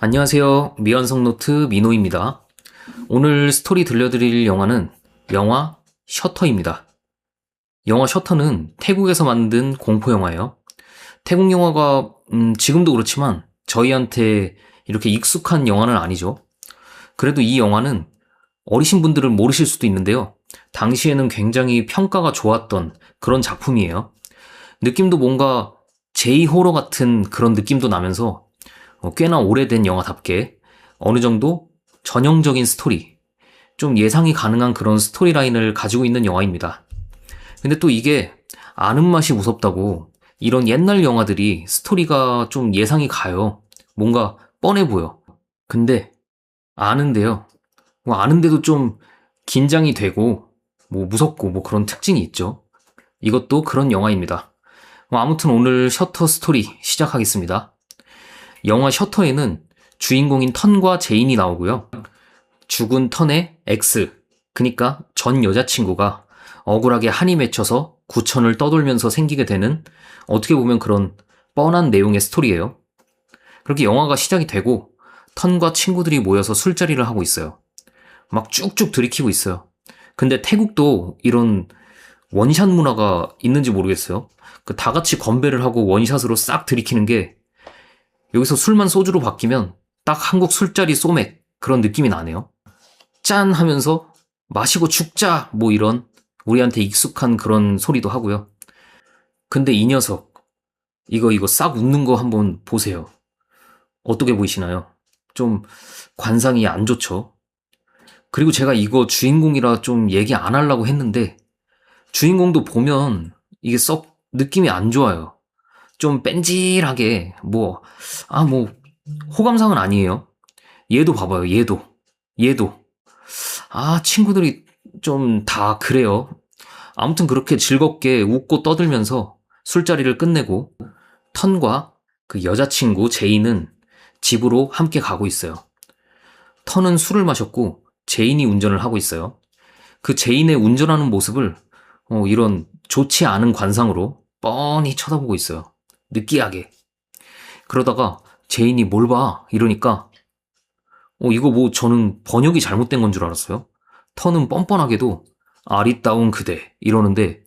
안녕하세요. 미완성 노트 민호입니다. 오늘 스토리 들려드릴 영화는 영화 셔터입니다. 영화 셔터는 태국에서 만든 공포 영화예요. 태국 영화가 지금도 그렇지만 저희한테 이렇게 익숙한 영화는 아니죠. 그래도 이 영화는 어리신 분들은 모르실 수도 있는데요. 당시에는 굉장히 평가가 좋았던 그런 작품이에요. 느낌도 뭔가 제이호러 같은 그런 느낌도 나면서 꽤나 오래된 영화답게 어느 정도 전형적인 스토리, 좀 예상이 가능한 그런 스토리라인을 가지고 있는 영화입니다. 근데 또 이게 아는 맛이 무섭다고 이런 옛날 영화들이 스토리가 좀 예상이 가요. 뭔가 뻔해 보여. 근데 아는데요. 뭐 아는데도 좀 긴장이 되고 뭐 무섭고 뭐 그런 특징이 있죠. 이것도 그런 영화입니다. 아무튼 오늘 셔터 스토리 시작하겠습니다. 영화 셔터에는 주인공인 턴과 제인이 나오고요. 죽은 턴의 X, 그니까 전 여자친구가 억울하게 한이 맺혀서 구천을 떠돌면서 생기게 되는 어떻게 보면 그런 뻔한 내용의 스토리예요. 그렇게 영화가 시작이 되고 턴과 친구들이 모여서 술자리를 하고 있어요. 막 쭉쭉 들이키고 있어요. 근데 태국도 이런 원샷 문화가 있는지 모르겠어요. 다 같이 건배를 하고 원샷으로 싹 들이키는 게 여기서 술만 소주로 바뀌면 딱 한국 술자리 소맥 그런 느낌이 나네요. 짠 하면서 마시고 죽자 뭐 이런 우리한테 익숙한 그런 소리도 하고요. 근데 이 녀석 이거 싹 웃는 거 한번 보세요. 어떻게 보이시나요? 좀 관상이 안 좋죠. 그리고 제가 이거 주인공이라 좀 얘기 안 하려고 했는데 주인공도 보면 이게 썩 느낌이 안 좋아요. 좀 뺀질하게 뭐 호감상은 아니에요. 얘도 봐봐요. 얘도 친구들이 좀 다 그래요. 아무튼 그렇게 즐겁게 웃고 떠들면서 술자리를 끝내고 턴과 그 여자친구 제인은 집으로 함께 가고 있어요. 턴은 술을 마셨고 제인이 운전을 하고 있어요. 그 제인의 운전하는 모습을 이런 좋지 않은 관상으로 뻔히 쳐다보고 있어요. 느끼하게. 그러다가 제인이 뭘 봐? 이러니까 이거 뭐 저는 번역이 잘못된 건 줄 알았어요. 턴은 뻔뻔하게도 아리따운 그대 이러는데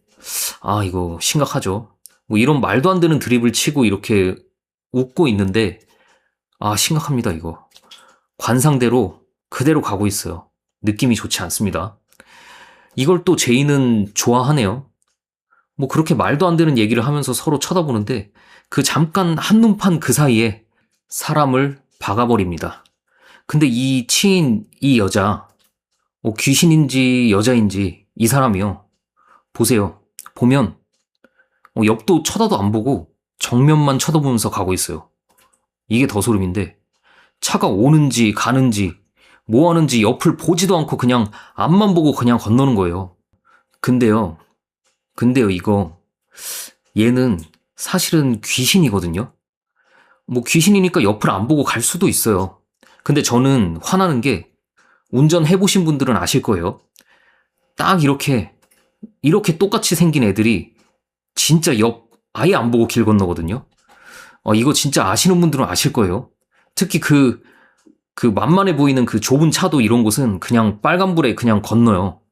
이거 심각하죠. 뭐 이런 말도 안 되는 드립을 치고 이렇게 웃고 있는데 심각합니다 이거. 관상대로 그대로 가고 있어요. 느낌이 좋지 않습니다. 이걸 또 제이는 좋아하네요. 뭐 그렇게 말도 안 되는 얘기를 하면서 서로 쳐다보는데 그 잠깐 한눈판 그 사이에 사람을 박아버립니다. 근데 이 치인 이 여자 귀신인지 여자인지 이 사람이요. 보세요. 보면 옆도 쳐다도 안 보고 정면만 쳐다보면서 가고 있어요. 이게 더 소름인데 차가 오는지 가는지 뭐 하는지 옆을 보지도 않고 그냥 앞만 보고 그냥 건너는 거예요. 근데요. 이거 얘는 사실은 귀신이거든요. 뭐 귀신이니까 옆을 안 보고 갈 수도 있어요. 근데 저는 화나는 게 운전해보신 분들은 아실 거예요. 딱 이렇게 똑같이 생긴 애들이 진짜 옆 아예 안 보고 길 건너거든요. 이거 진짜 아시는 분들은 아실 거예요. 특히 그 만만해 보이는 그 좁은 차도 이런 곳은 그냥 빨간불에 그냥 건너요.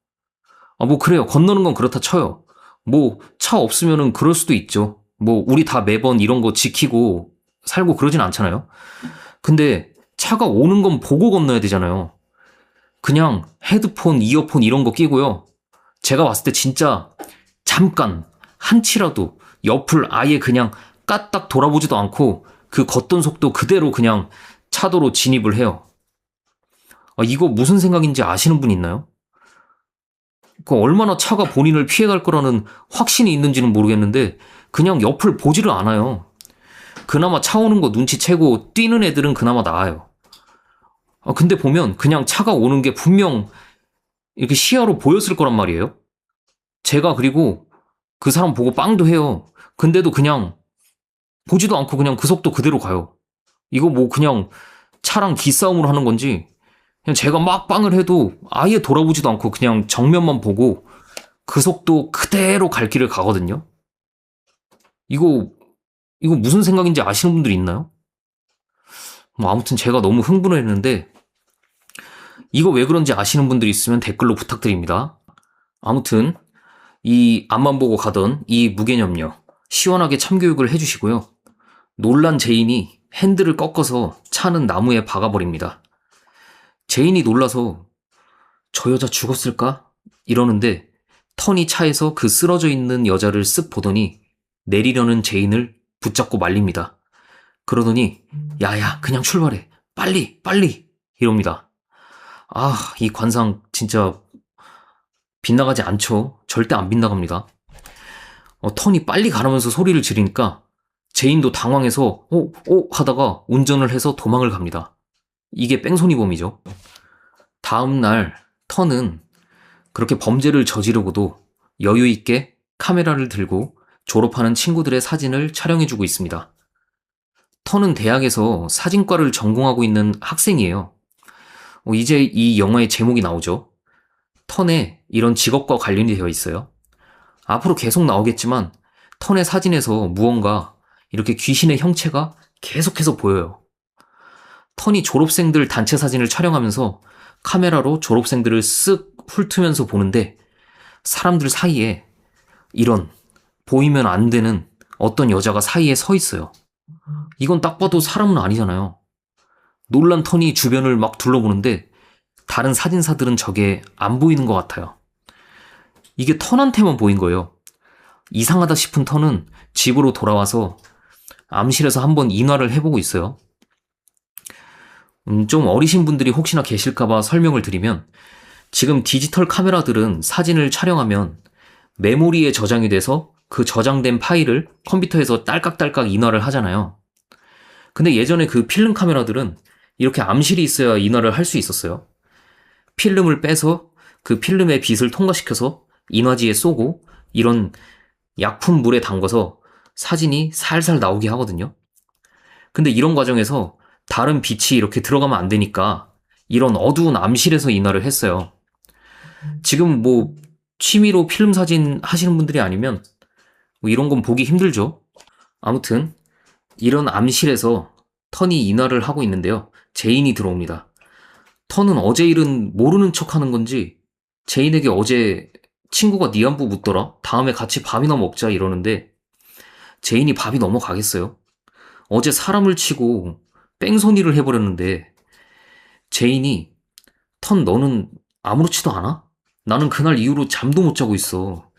뭐 그래요. 건너는 건 그렇다 쳐요. 뭐 차 없으면은 그럴 수도 있죠. 뭐 우리 다 매번 이런 거 지키고 살고 그러진 않잖아요. 근데 차가 오는 건 보고 건너야 되잖아요. 그냥 헤드폰, 이어폰 이런 거 끼고요. 제가 봤을 때 진짜 잠깐 한치라도 옆을 아예 그냥 까딱 돌아보지도 않고 그 걷던 속도 그대로 그냥 차도로 진입을 해요. 이거 무슨 생각인지 아시는 분 있나요? 얼마나 차가 본인을 피해갈 거라는 확신이 있는지는 모르겠는데 그냥 옆을 보지를 않아요. 그나마 차 오는 거 눈치채고 뛰는 애들은 그나마 나아요. 근데 보면 그냥 차가 오는 게 분명 이렇게 시야로 보였을 거란 말이에요. 제가 그리고 그 사람 보고 빵도 해요. 근데도 그냥 보지도 않고 그냥 그 속도 그대로 가요. 이거 뭐 그냥 차랑 기싸움으로 하는 건지 그냥 제가 막 빵을 해도 아예 돌아보지도 않고 그냥 정면만 보고 그 속도 그대로 갈 길을 가거든요. 이거 무슨 생각인지 아시는 분들 있나요? 뭐 아무튼 제가 너무 흥분했는데 이거 왜 그런지 아시는 분들이 있으면 댓글로 부탁드립니다. 아무튼 이 앞만 보고 가던 이 무개념녀 시원하게 참교육을 해주시고요. 놀란 제인이 핸들을 꺾어서 차는 나무에 박아버립니다. 제인이 놀라서 저 여자 죽었을까? 이러는데 턴이 차에서 그 쓰러져 있는 여자를 쓱 보더니 내리려는 제인을 붙잡고 말립니다. 그러더니 야야 그냥 출발해 빨리 빨리 이럽니다. 아, 이 관상 진짜 빗나가지 않죠. 절대 안 빗나갑니다. 턴이 빨리 가라면서 소리를 지르니까 제인도 당황해서 하다가 운전을 해서 도망을 갑니다. 이게 뺑소니범이죠. 다음 날 턴은 그렇게 범죄를 저지르고도 여유 있게 카메라를 들고 졸업하는 친구들의 사진을 촬영해주고 있습니다. 턴은 대학에서 사진과를 전공하고 있는 학생이에요. 이제 이 영화의 제목이 나오죠. 턴에 이런 직업과 관련이 되어 있어요. 앞으로 계속 나오겠지만 턴의 사진에서 무언가 이렇게 귀신의 형체가 계속해서 보여요. 턴이 졸업생들 단체 사진을 촬영하면서 카메라로 졸업생들을 쓱 훑으면서 보는데 사람들 사이에 이런 보이면 안 되는 어떤 여자가 사이에 서 있어요. 이건 딱 봐도 사람은 아니잖아요. 놀란 턴이 주변을 막 둘러보는데 다른 사진사들은 저게 안 보이는 것 같아요. 이게 턴한테만 보인 거예요. 이상하다 싶은 턴은 집으로 돌아와서 암실에서 한번 인화를 해보고 있어요. 좀 어리신 분들이 혹시나 계실까봐 설명을 드리면 지금 디지털 카메라들은 사진을 촬영하면 메모리에 저장이 돼서 그 저장된 파일을 컴퓨터에서 딸깍딸깍 인화를 하잖아요. 근데 예전에 그 필름 카메라들은 이렇게 암실이 있어야 인화를 할 수 있었어요. 필름을 빼서 그 필름의 빛을 통과시켜서 인화지에 쏘고 이런 약품 물에 담궈서 사진이 살살 나오게 하거든요. 근데 이런 과정에서 다른 빛이 이렇게 들어가면 안 되니까 이런 어두운 암실에서 인화를 했어요. 지금 뭐 취미로 필름 사진 하시는 분들이 아니면 뭐 이런 건 보기 힘들죠. 아무튼 이런 암실에서 턴이 인화를 하고 있는데요. 제인이 들어옵니다. 턴은 어제 일은 모르는 척 하는 건지 제인에게 어제 친구가 네 안부 묻더라. 다음에 같이 밥이나 먹자 이러는데 제인이 밥이 넘어가겠어요? 어제 사람을 치고 뺑소니를 해버렸는데 제인이 턴 너는 아무렇지도 않아? 나는 그날 이후로 잠도 못 자고 있어.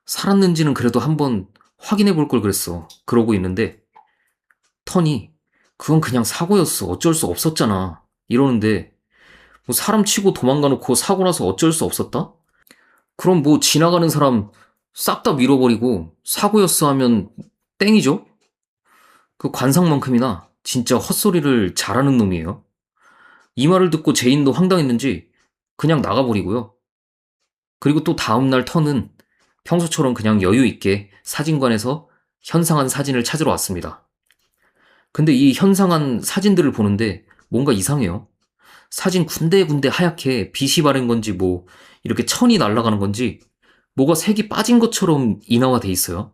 살았는지는 그래도 한번 확인해 볼 걸 그랬어. 그러고 있는데 턴이 그건 그냥 사고였어. 어쩔 수 없었잖아. 이러는데 뭐 사람 치고 도망가 놓고 사고 나서 어쩔 수 없었다? 그럼 뭐 지나가는 사람 싹 다 밀어버리고 사고였어 하면 땡이죠? 그 관상만큼이나 진짜 헛소리를 잘하는 놈이에요. 이 말을 듣고 제인도 황당했는지 그냥 나가버리고요. 그리고 또 다음날 턴은 평소처럼 그냥 여유 있게 사진관에서 현상한 사진을 찾으러 왔습니다. 근데 이 현상한 사진들을 보는데 뭔가 이상해요. 사진 군데군데 하얗게 빛이 바른 건지 뭐 이렇게 천이 날아가는 건지 뭐가 색이 빠진 것처럼 인화가 돼 있어요.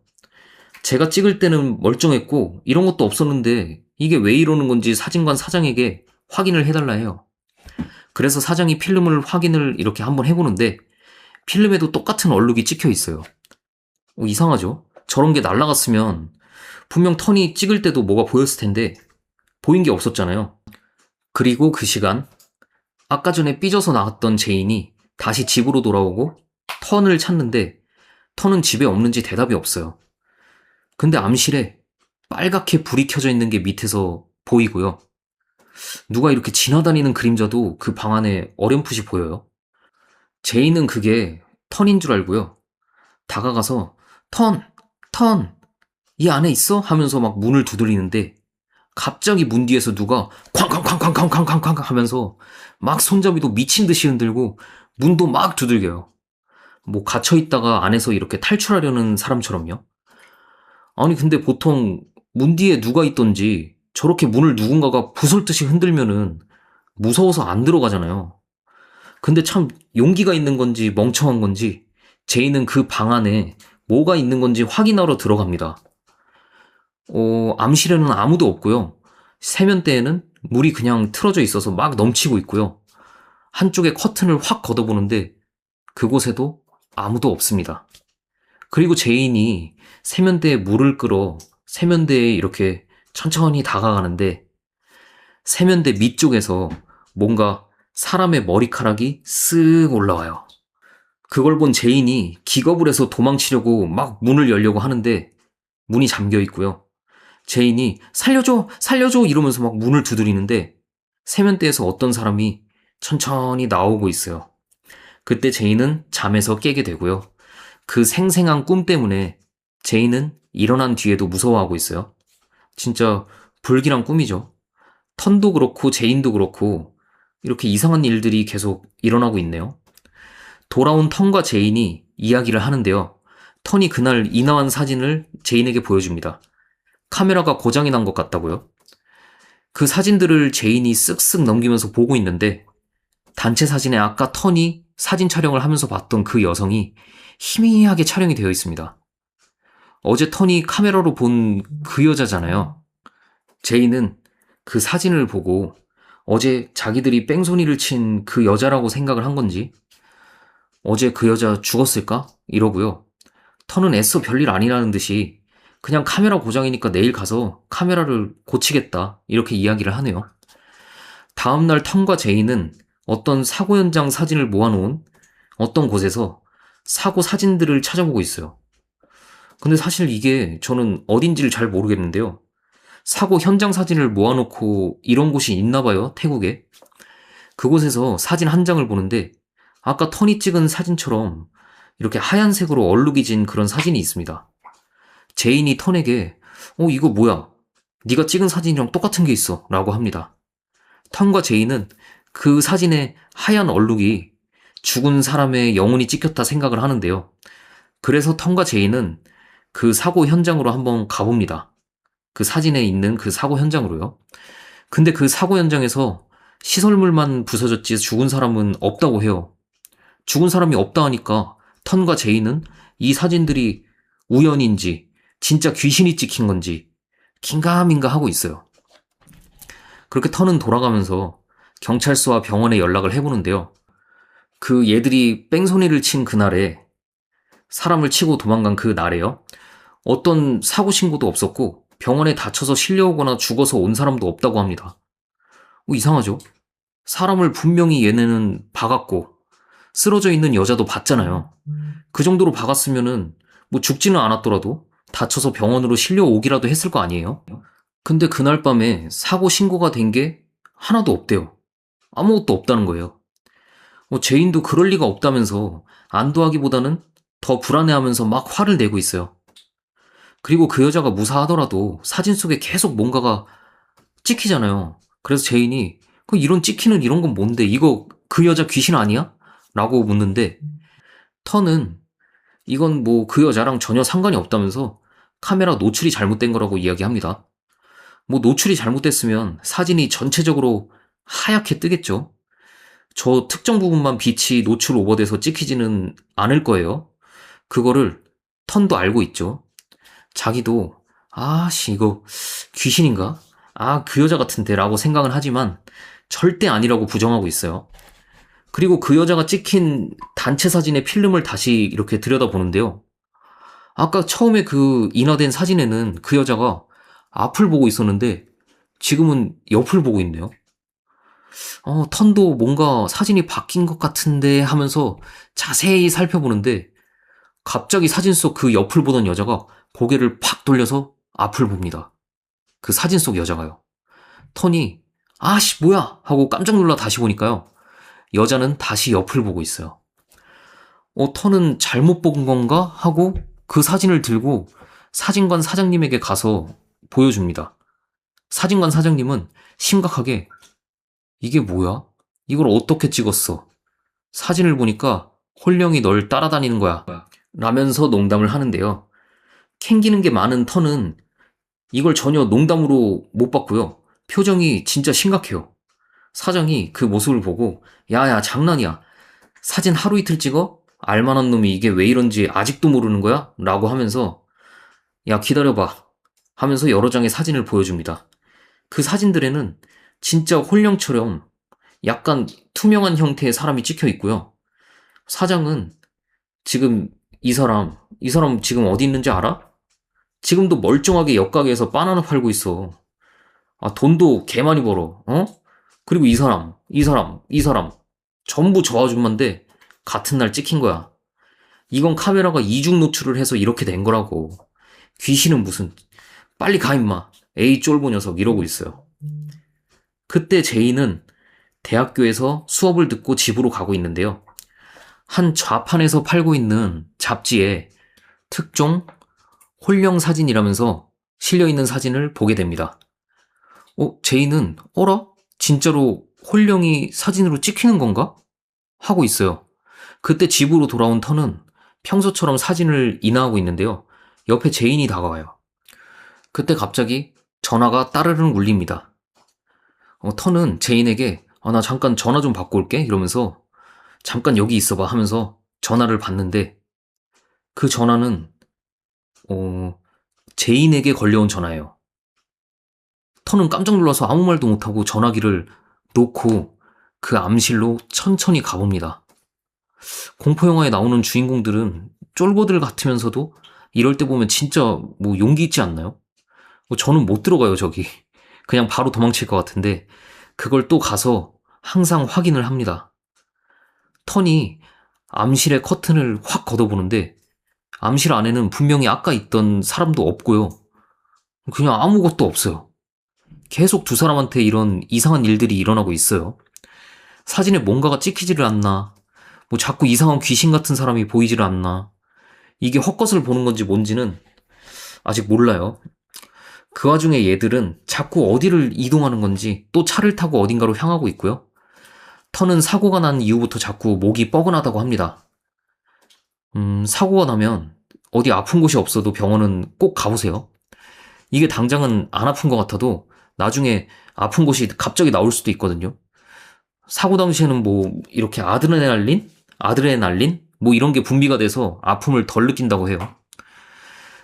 제가 찍을 때는 멀쩡했고 이런 것도 없었는데 이게 왜 이러는 건지 사진관 사장에게 확인을 해달라 해요. 그래서 사장이 필름을 확인을 이렇게 한번 해보는데 필름에도 똑같은 얼룩이 찍혀 있어요. 이상하죠? 저런 게 날아갔으면 분명 턴이 찍을 때도 뭐가 보였을 텐데 보인 게 없었잖아요. 그리고 그 시간 아까 전에 삐져서 나갔던 제인이 다시 집으로 돌아오고 턴을 찾는데 턴은 집에 없는지 대답이 없어요. 근데 암실에 빨갛게 불이 켜져 있는 게 밑에서 보이고요. 누가 이렇게 지나다니는 그림자도 그 방 안에 어렴풋이 보여요. 제인은 그게 턴인 줄 알고요. 다가가서 턴, 이 안에 있어? 하면서 막 문을 두드리는데 갑자기 문 뒤에서 누가 쾅쾅쾅쾅쾅쾅쾅쾅 하면서 막 손잡이도 미친 듯이 흔들고 문도 막 두들겨요. 뭐 갇혀있다가 안에서 이렇게 탈출하려는 사람처럼요. 아니 근데 보통 문 뒤에 누가 있던지 저렇게 문을 누군가가 부술듯이 흔들면은 무서워서 안 들어가잖아요. 근데 참 용기가 있는 건지 멍청한 건지 제이는 그 방 안에 뭐가 있는 건지 확인하러 들어갑니다. 암실에는 아무도 없고요. 세면대에는 물이 그냥 틀어져 있어서 막 넘치고 있고요. 한쪽에 커튼을 확 걷어보는데 그곳에도 아무도 없습니다. 그리고 제인이 세면대에 물을 끌어 세면대에 이렇게 천천히 다가가는데 세면대 밑쪽에서 뭔가 사람의 머리카락이 쓱 올라와요. 그걸 본 제인이 기겁을 해서 도망치려고 막 문을 열려고 하는데 문이 잠겨 있고요. 제인이 살려줘! 살려줘! 이러면서 막 문을 두드리는데 세면대에서 어떤 사람이 천천히 나오고 있어요. 그때 제인은 잠에서 깨게 되고요. 그 생생한 꿈 때문에 제인은 일어난 뒤에도 무서워하고 있어요. 진짜 불길한 꿈이죠. 턴도 그렇고 제인도 그렇고 이렇게 이상한 일들이 계속 일어나고 있네요. 돌아온 턴과 제인이 이야기를 하는데요. 턴이 그날 인화한 사진을 제인에게 보여줍니다. 카메라가 고장이 난 것 같다고요? 그 사진들을 제인이 쓱쓱 넘기면서 보고 있는데 단체 사진에 아까 턴이 사진 촬영을 하면서 봤던 그 여성이 희미하게 촬영이 되어 있습니다. 어제 턴이 카메라로 본 그 여자잖아요. 제인은 그 사진을 보고 어제 자기들이 뺑소니를 친 그 여자라고 생각을 한 건지 어제 그 여자 죽었을까? 이러고요. 턴은 애써 별일 아니라는 듯이 그냥 카메라 고장이니까 내일 가서 카메라를 고치겠다 이렇게 이야기를 하네요. 다음날 턴과 제인은 어떤 사고 현장 사진을 모아놓은 어떤 곳에서 사고 사진들을 찾아보고 있어요. 근데 사실 이게 저는 어딘지를 잘 모르겠는데요. 사고 현장 사진을 모아놓고 이런 곳이 있나 봐요, 태국에. 그곳에서 사진 한 장을 보는데 아까 턴이 찍은 사진처럼 이렇게 하얀색으로 얼룩이 진 그런 사진이 있습니다. 제인이 턴에게 이거 뭐야? 네가 찍은 사진이랑 똑같은 게 있어 라고 합니다. 턴과 제인은 그 사진의 하얀 얼룩이 죽은 사람의 영혼이 찍혔다 생각을 하는데요. 그래서 턴과 제인은 그 사고 현장으로 한번 가봅니다. 그 사진에 있는 그 사고 현장으로요. 근데 그 사고 현장에서 시설물만 부서졌지 죽은 사람은 없다고 해요. 죽은 사람이 없다 하니까 턴과 제이는 이 사진들이 우연인지 진짜 귀신이 찍힌 건지 긴가민가 하고 있어요. 그렇게 턴은 돌아가면서 경찰서와 병원에 연락을 해보는데요. 그 얘들이 뺑소니를 친 그날에 사람을 치고 도망간 그 날에요. 어떤 사고 신고도 없었고 병원에 다쳐서 실려오거나 죽어서 온 사람도 없다고 합니다. 이상하죠? 사람을 분명히 얘네는 박았고 쓰러져 있는 여자도 봤잖아요. 그 정도로 박았으면은 뭐 죽지는 않았더라도 다쳐서 병원으로 실려오기라도 했을 거 아니에요? 근데 그날 밤에 사고 신고가 된 게 하나도 없대요. 아무것도 없다는 거예요. 제인도 그럴 리가 없다면서 안도하기보다는 더 불안해하면서 막 화를 내고 있어요. 그리고 그 여자가 무사하더라도 사진 속에 계속 뭔가가 찍히잖아요. 그래서 제인이 이런 찍히는 이런 건 뭔데? 이거 그 여자 귀신 아니야? 라고 묻는데 턴은 이건 뭐 그 여자랑 전혀 상관이 없다면서 카메라 노출이 잘못된 거라고 이야기합니다. 뭐 노출이 잘못됐으면 사진이 전체적으로 하얗게 뜨겠죠. 저 특정 부분만 빛이 노출 오버돼서 찍히지는 않을 거예요. 그거를 턴도 알고 있죠. 자기도 이거 귀신인가? 그 여자 같은데 라고 생각은 하지만 절대 아니라고 부정하고 있어요. 그리고 그 여자가 찍힌 단체 사진의 필름을 다시 이렇게 들여다보는데요. 아까 처음에 그 인화된 사진에는 그 여자가 앞을 보고 있었는데 지금은 옆을 보고 있네요. 턴도 뭔가 사진이 바뀐 것 같은데 하면서 자세히 살펴보는데 갑자기 사진 속 그 옆을 보던 여자가 고개를 팍 돌려서 앞을 봅니다. 그 사진 속 여자가요. 턴이 뭐야 하고 깜짝 놀라 다시 보니까요. 여자는 다시 옆을 보고 있어요. 턴은 잘못 본 건가 하고 그 사진을 들고 사진관 사장님에게 가서 보여줍니다. 사진관 사장님은 심각하게 이게 뭐야? 이걸 어떻게 찍었어? 사진을 보니까 홀령이 널 따라다니는 거야. 라면서 농담을 하는데요. 캥기는 게 많은 턴은 이걸 전혀 농담으로 못 봤고요. 표정이 진짜 심각해요. 사장이 그 모습을 보고 야야 장난이야. 사진 하루 이틀 찍어? 알만한 놈이 이게 왜 이런지 아직도 모르는 거야? 라고 하면서 야 기다려봐 하면서 여러 장의 사진을 보여줍니다. 그 사진들에는 진짜 홀령처럼 약간 투명한 형태의 사람이 찍혀 있고요. 사장은 지금 이 사람 지금 어디 있는지 알아? 지금도 멀쩡하게 옆가게에서 바나나 팔고 있어. 아, 돈도 개 많이 벌어. 어? 그리고 이 사람 전부 저 아줌마인데 같은 날 찍힌 거야. 이건 카메라가 이중 노출을 해서 이렇게 된 거라고. 귀신은 무슨. 빨리 가 임마. 에이 쫄보 녀석 이러고 있어요. 그때 제이는 대학교에서 수업을 듣고 집으로 가고 있는데요. 한 좌판에서 팔고 있는 잡지에 특종 홀령 사진이라면서 실려있는 사진을 보게 됩니다. 제이는 어라? 진짜로 홀령이 사진으로 찍히는 건가? 하고 있어요. 그때 집으로 돌아온 턴은 평소처럼 사진을 인화하고 있는데요. 옆에 제인이 다가와요. 그때 갑자기 전화가 따르릉 울립니다. 턴은 제인에게 나 잠깐 전화 좀 받고 올게 이러면서 잠깐 여기 있어봐 하면서 전화를 받는데 그 전화는 제인에게 걸려온 전화예요. 턴은 깜짝 놀라서 아무 말도 못하고 전화기를 놓고 그 암실로 천천히 가봅니다. 공포영화에 나오는 주인공들은 쫄보들 같으면서도 이럴 때 보면 진짜 뭐 용기 있지 않나요? 저는 못 들어가요, 저기. 그냥 바로 도망칠 것 같은데 그걸 또 가서 항상 확인을 합니다. 턴이 암실의 커튼을 확 걷어보는데 암실 안에는 분명히 아까 있던 사람도 없고요. 그냥 아무것도 없어요. 계속 두 사람한테 이런 이상한 일들이 일어나고 있어요. 사진에 뭔가가 찍히지를 않나, 뭐 자꾸 이상한 귀신 같은 사람이 보이지를 않나, 이게 헛것을 보는 건지 뭔지는 아직 몰라요. 그 와중에 얘들은 자꾸 어디를 이동하는 건지 또 차를 타고 어딘가로 향하고 있고요. 턴은 사고가 난 이후부터 자꾸 목이 뻐근하다고 합니다. 사고가 나면 어디 아픈 곳이 없어도 병원은 꼭 가보세요. 이게 당장은 안 아픈 것 같아도 나중에 아픈 곳이 갑자기 나올 수도 있거든요. 사고 당시에는 뭐 이렇게 아드레날린 뭐 이런 게 분비가 돼서 아픔을 덜 느낀다고 해요.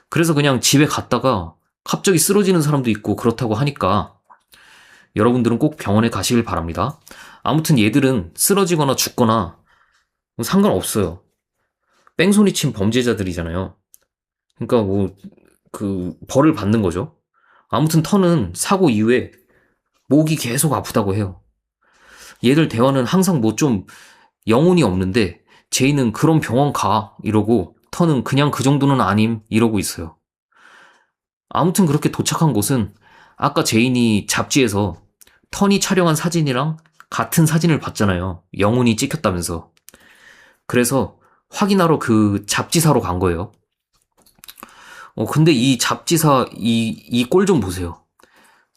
그래서 그냥 집에 갔다가 갑자기 쓰러지는 사람도 있고 그렇다고 하니까 여러분들은 꼭 병원에 가시길 바랍니다. 아무튼 얘들은 쓰러지거나 죽거나 상관없어요. 뺑소니 친 범죄자들이잖아요. 그러니까 뭐 그 벌을 받는 거죠. 아무튼 턴은 사고 이후에 목이 계속 아프다고 해요. 얘들 대화는 항상 뭐 좀 영혼이 없는데 제이는 그럼 병원 가 이러고 턴은 그냥 그 정도는 아님 이러고 있어요. 아무튼 그렇게 도착한 곳은 아까 제인이 잡지에서 턴이 촬영한 사진이랑 같은 사진을 봤잖아요. 영혼이 찍혔다면서. 그래서 확인하러 그 잡지사로 간 거예요. 근데 이 잡지사 이 꼴 좀 보세요.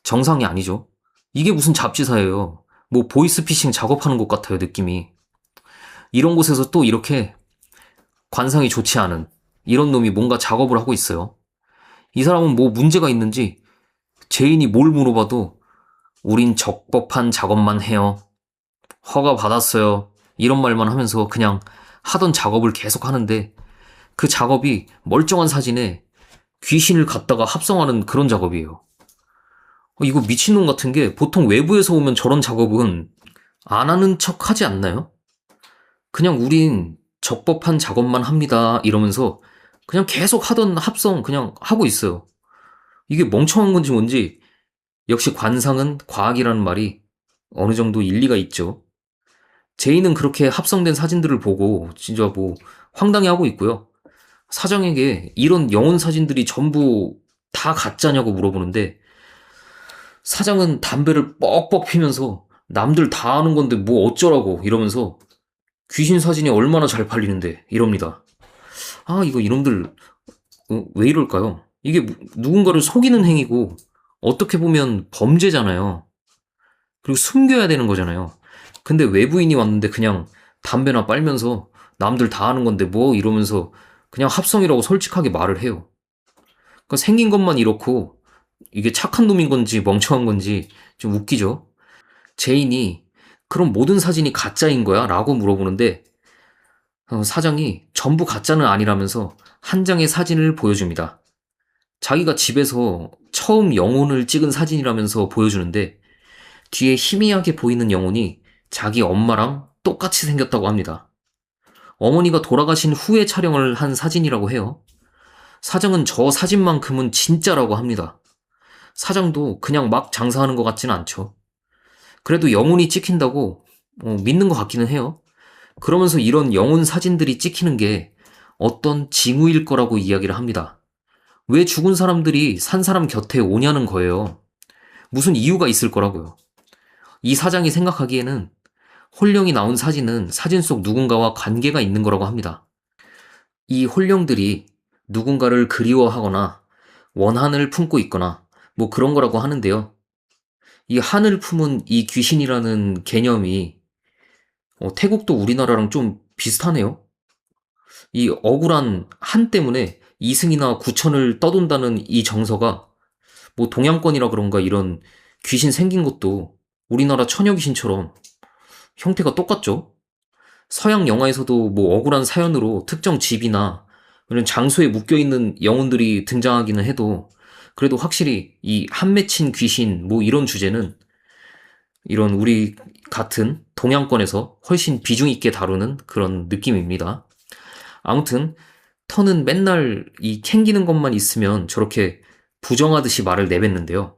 정상이 아니죠. 이게 무슨 잡지사예요. 뭐 보이스피싱 작업하는 것 같아요, 느낌이. 이런 곳에서 또 이렇게 관상이 좋지 않은 이런 놈이 뭔가 작업을 하고 있어요. 이 사람은 뭐 문제가 있는지 제인이 뭘 물어봐도 우린 적법한 작업만 해요. 허가 받았어요. 이런 말만 하면서 그냥 하던 작업을 계속 하는데 그 작업이 멀쩡한 사진에 귀신을 갖다가 합성하는 그런 작업이에요. 이거 미친놈 같은 게 보통 외부에서 오면 저런 작업은 안 하는 척 하지 않나요? 그냥 우린 적법한 작업만 합니다 이러면서 그냥 계속 하던 합성 그냥 하고 있어요. 이게 멍청한 건지 뭔지 역시 관상은 과학이라는 말이 어느 정도 일리가 있죠. 제이는 그렇게 합성된 사진들을 보고 진짜 뭐 황당해하고 있고요. 사장에게 이런 영혼 사진들이 전부 다 가짜냐고 물어보는데 사장은 담배를 뻑뻑 피면서 남들 다 아는 건데 뭐 어쩌라고 이러면서 귀신 사진이 얼마나 잘 팔리는데 이럽니다. 이거 이놈들 왜 이럴까요? 이게 누군가를 속이는 행위고 어떻게 보면 범죄잖아요. 그리고 숨겨야 되는 거잖아요. 근데 외부인이 왔는데 그냥 담배나 빨면서 남들 다 아는 건데 뭐 이러면서 그냥 합성이라고 솔직하게 말을 해요. 그러니까 생긴 것만 이렇고 이게 착한 놈인 건지 멍청한 건지 좀 웃기죠. 제인이 그럼 모든 사진이 가짜인 거야? 라고 물어보는데 사장이 전부 가짜는 아니라면서 한 장의 사진을 보여줍니다. 자기가 집에서 처음 영혼을 찍은 사진이라면서 보여주는데 뒤에 희미하게 보이는 영혼이 자기 엄마랑 똑같이 생겼다고 합니다. 어머니가 돌아가신 후에 촬영을 한 사진이라고 해요. 사장은 저 사진만큼은 진짜라고 합니다. 사장도 그냥 막 장사하는 것 같지는 않죠. 그래도 영혼이 찍힌다고 믿는 것 같기는 해요. 그러면서 이런 영혼 사진들이 찍히는 게 어떤 징후일 거라고 이야기를 합니다. 왜 죽은 사람들이 산 사람 곁에 오냐는 거예요. 무슨 이유가 있을 거라고요. 이 사장이 생각하기에는 홀령이 나온 사진은 사진 속 누군가와 관계가 있는 거라고 합니다. 이 홀령들이 누군가를 그리워하거나 원한을 품고 있거나 뭐 그런 거라고 하는데요. 이 한을 품은 이 귀신이라는 개념이 태국도 우리나라랑 좀 비슷하네요. 이 억울한 한 때문에 이승이나 구천을 떠돈다는 이 정서가 뭐 동양권이라 그런가 이런 귀신 생긴 것도 우리나라 처녀 귀신처럼 형태가 똑같죠. 서양 영화에서도 뭐 억울한 사연으로 특정 집이나 이런 장소에 묶여있는 영혼들이 등장하기는 해도 그래도 확실히 이 한 맺힌 귀신 뭐 이런 주제는 이런 우리 같은 동양권에서 훨씬 비중 있게 다루는 그런 느낌입니다. 아무튼 터는 맨날 이 캥기는 것만 있으면 저렇게 부정하듯이 말을 내뱉는데요.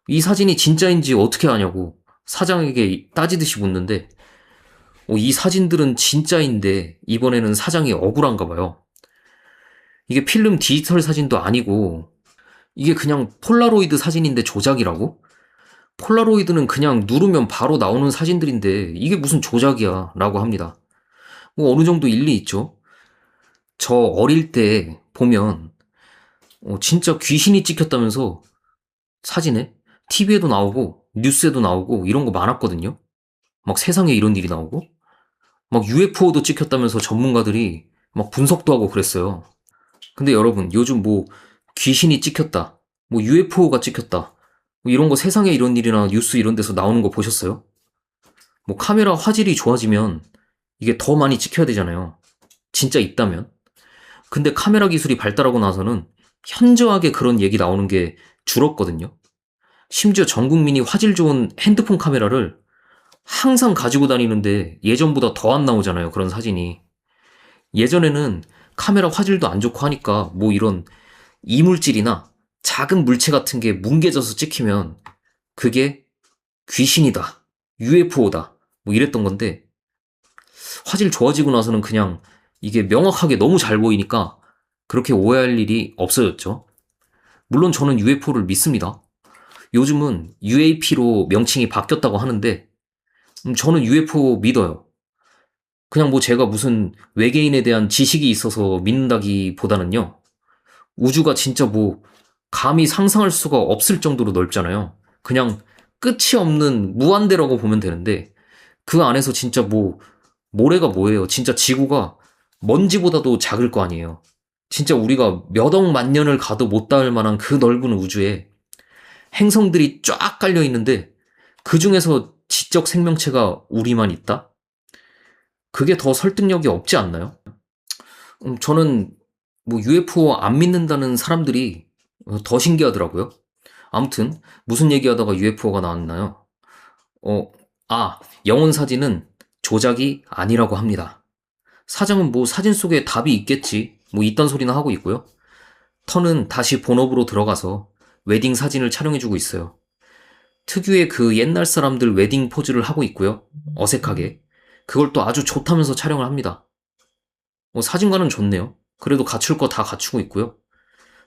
이 사진이 진짜인지 어떻게 아냐고 사장에게 따지듯이 묻는데 이 사진들은 진짜인데 이번에는 사장이 억울한가 봐요. 이게 필름 디지털 사진도 아니고 이게 그냥 폴라로이드 사진인데 조작이라고? 폴라로이드는 그냥 누르면 바로 나오는 사진들인데 이게 무슨 조작이야 라고 합니다. 뭐 어느 정도 일리 있죠. 저 어릴 때 보면 진짜 귀신이 찍혔다면서 사진에 TV에도 나오고 뉴스에도 나오고 이런 거 많았거든요. 막 세상에 이런 일이 나오고 막 UFO도 찍혔다면서 전문가들이 막 분석도 하고 그랬어요. 근데 여러분 요즘 뭐 귀신이 찍혔다, 뭐 UFO가 찍혔다, 뭐 이런 거 세상에 이런 일이나 뉴스 이런 데서 나오는 거 보셨어요? 뭐 카메라 화질이 좋아지면 이게 더 많이 찍혀야 되잖아요. 진짜 있다면. 근데 카메라 기술이 발달하고 나서는 현저하게 그런 얘기 나오는 게 줄었거든요. 심지어 전 국민이 화질 좋은 핸드폰 카메라를 항상 가지고 다니는데 예전보다 더 안 나오잖아요. 그런 사진이. 예전에는 카메라 화질도 안 좋고 하니까 뭐 이런 이물질이나 작은 물체 같은 게 뭉개져서 찍히면 그게 귀신이다, UFO다, 뭐 이랬던 건데 화질 좋아지고 나서는 그냥 이게 명확하게 너무 잘 보이니까 그렇게 오해할 일이 없어졌죠. 물론 저는 UFO를 믿습니다. 요즘은 UAP로 명칭이 바뀌었다고 하는데 저는 UFO 믿어요. 그냥 뭐 제가 무슨 외계인에 대한 지식이 있어서 믿는다기보다는요. 우주가 진짜 뭐 감히 상상할 수가 없을 정도로 넓잖아요. 그냥 끝이 없는 무한대라고 보면 되는데 그 안에서 진짜 뭐 모래가 뭐예요. 진짜 지구가 먼지보다도 작을 거 아니에요. 진짜 우리가 몇 억만 년을 가도 못 닿을 만한 그 넓은 우주에 행성들이 쫙 깔려 있는데 그 중에서 지적 생명체가 우리만 있다? 그게 더 설득력이 없지 않나요? 저는 뭐 UFO 안 믿는다는 사람들이 더 신기하더라고요. 아무튼 무슨 얘기하다가 UFO가 나왔나요? 어, 영혼 사진은 조작이 아니라고 합니다. 사장은 뭐 사진 속에 답이 있겠지, 뭐 이딴 소리나 하고 있고요. 터는 다시 본업으로 들어가서 웨딩 사진을 촬영해주고 있어요. 특유의 그 옛날 사람들 웨딩 포즈를 하고 있고요. 어색하게. 그걸 또 아주 좋다면서 촬영을 합니다. 사진관은 좋네요. 그래도 갖출 거 다 갖추고 있고요.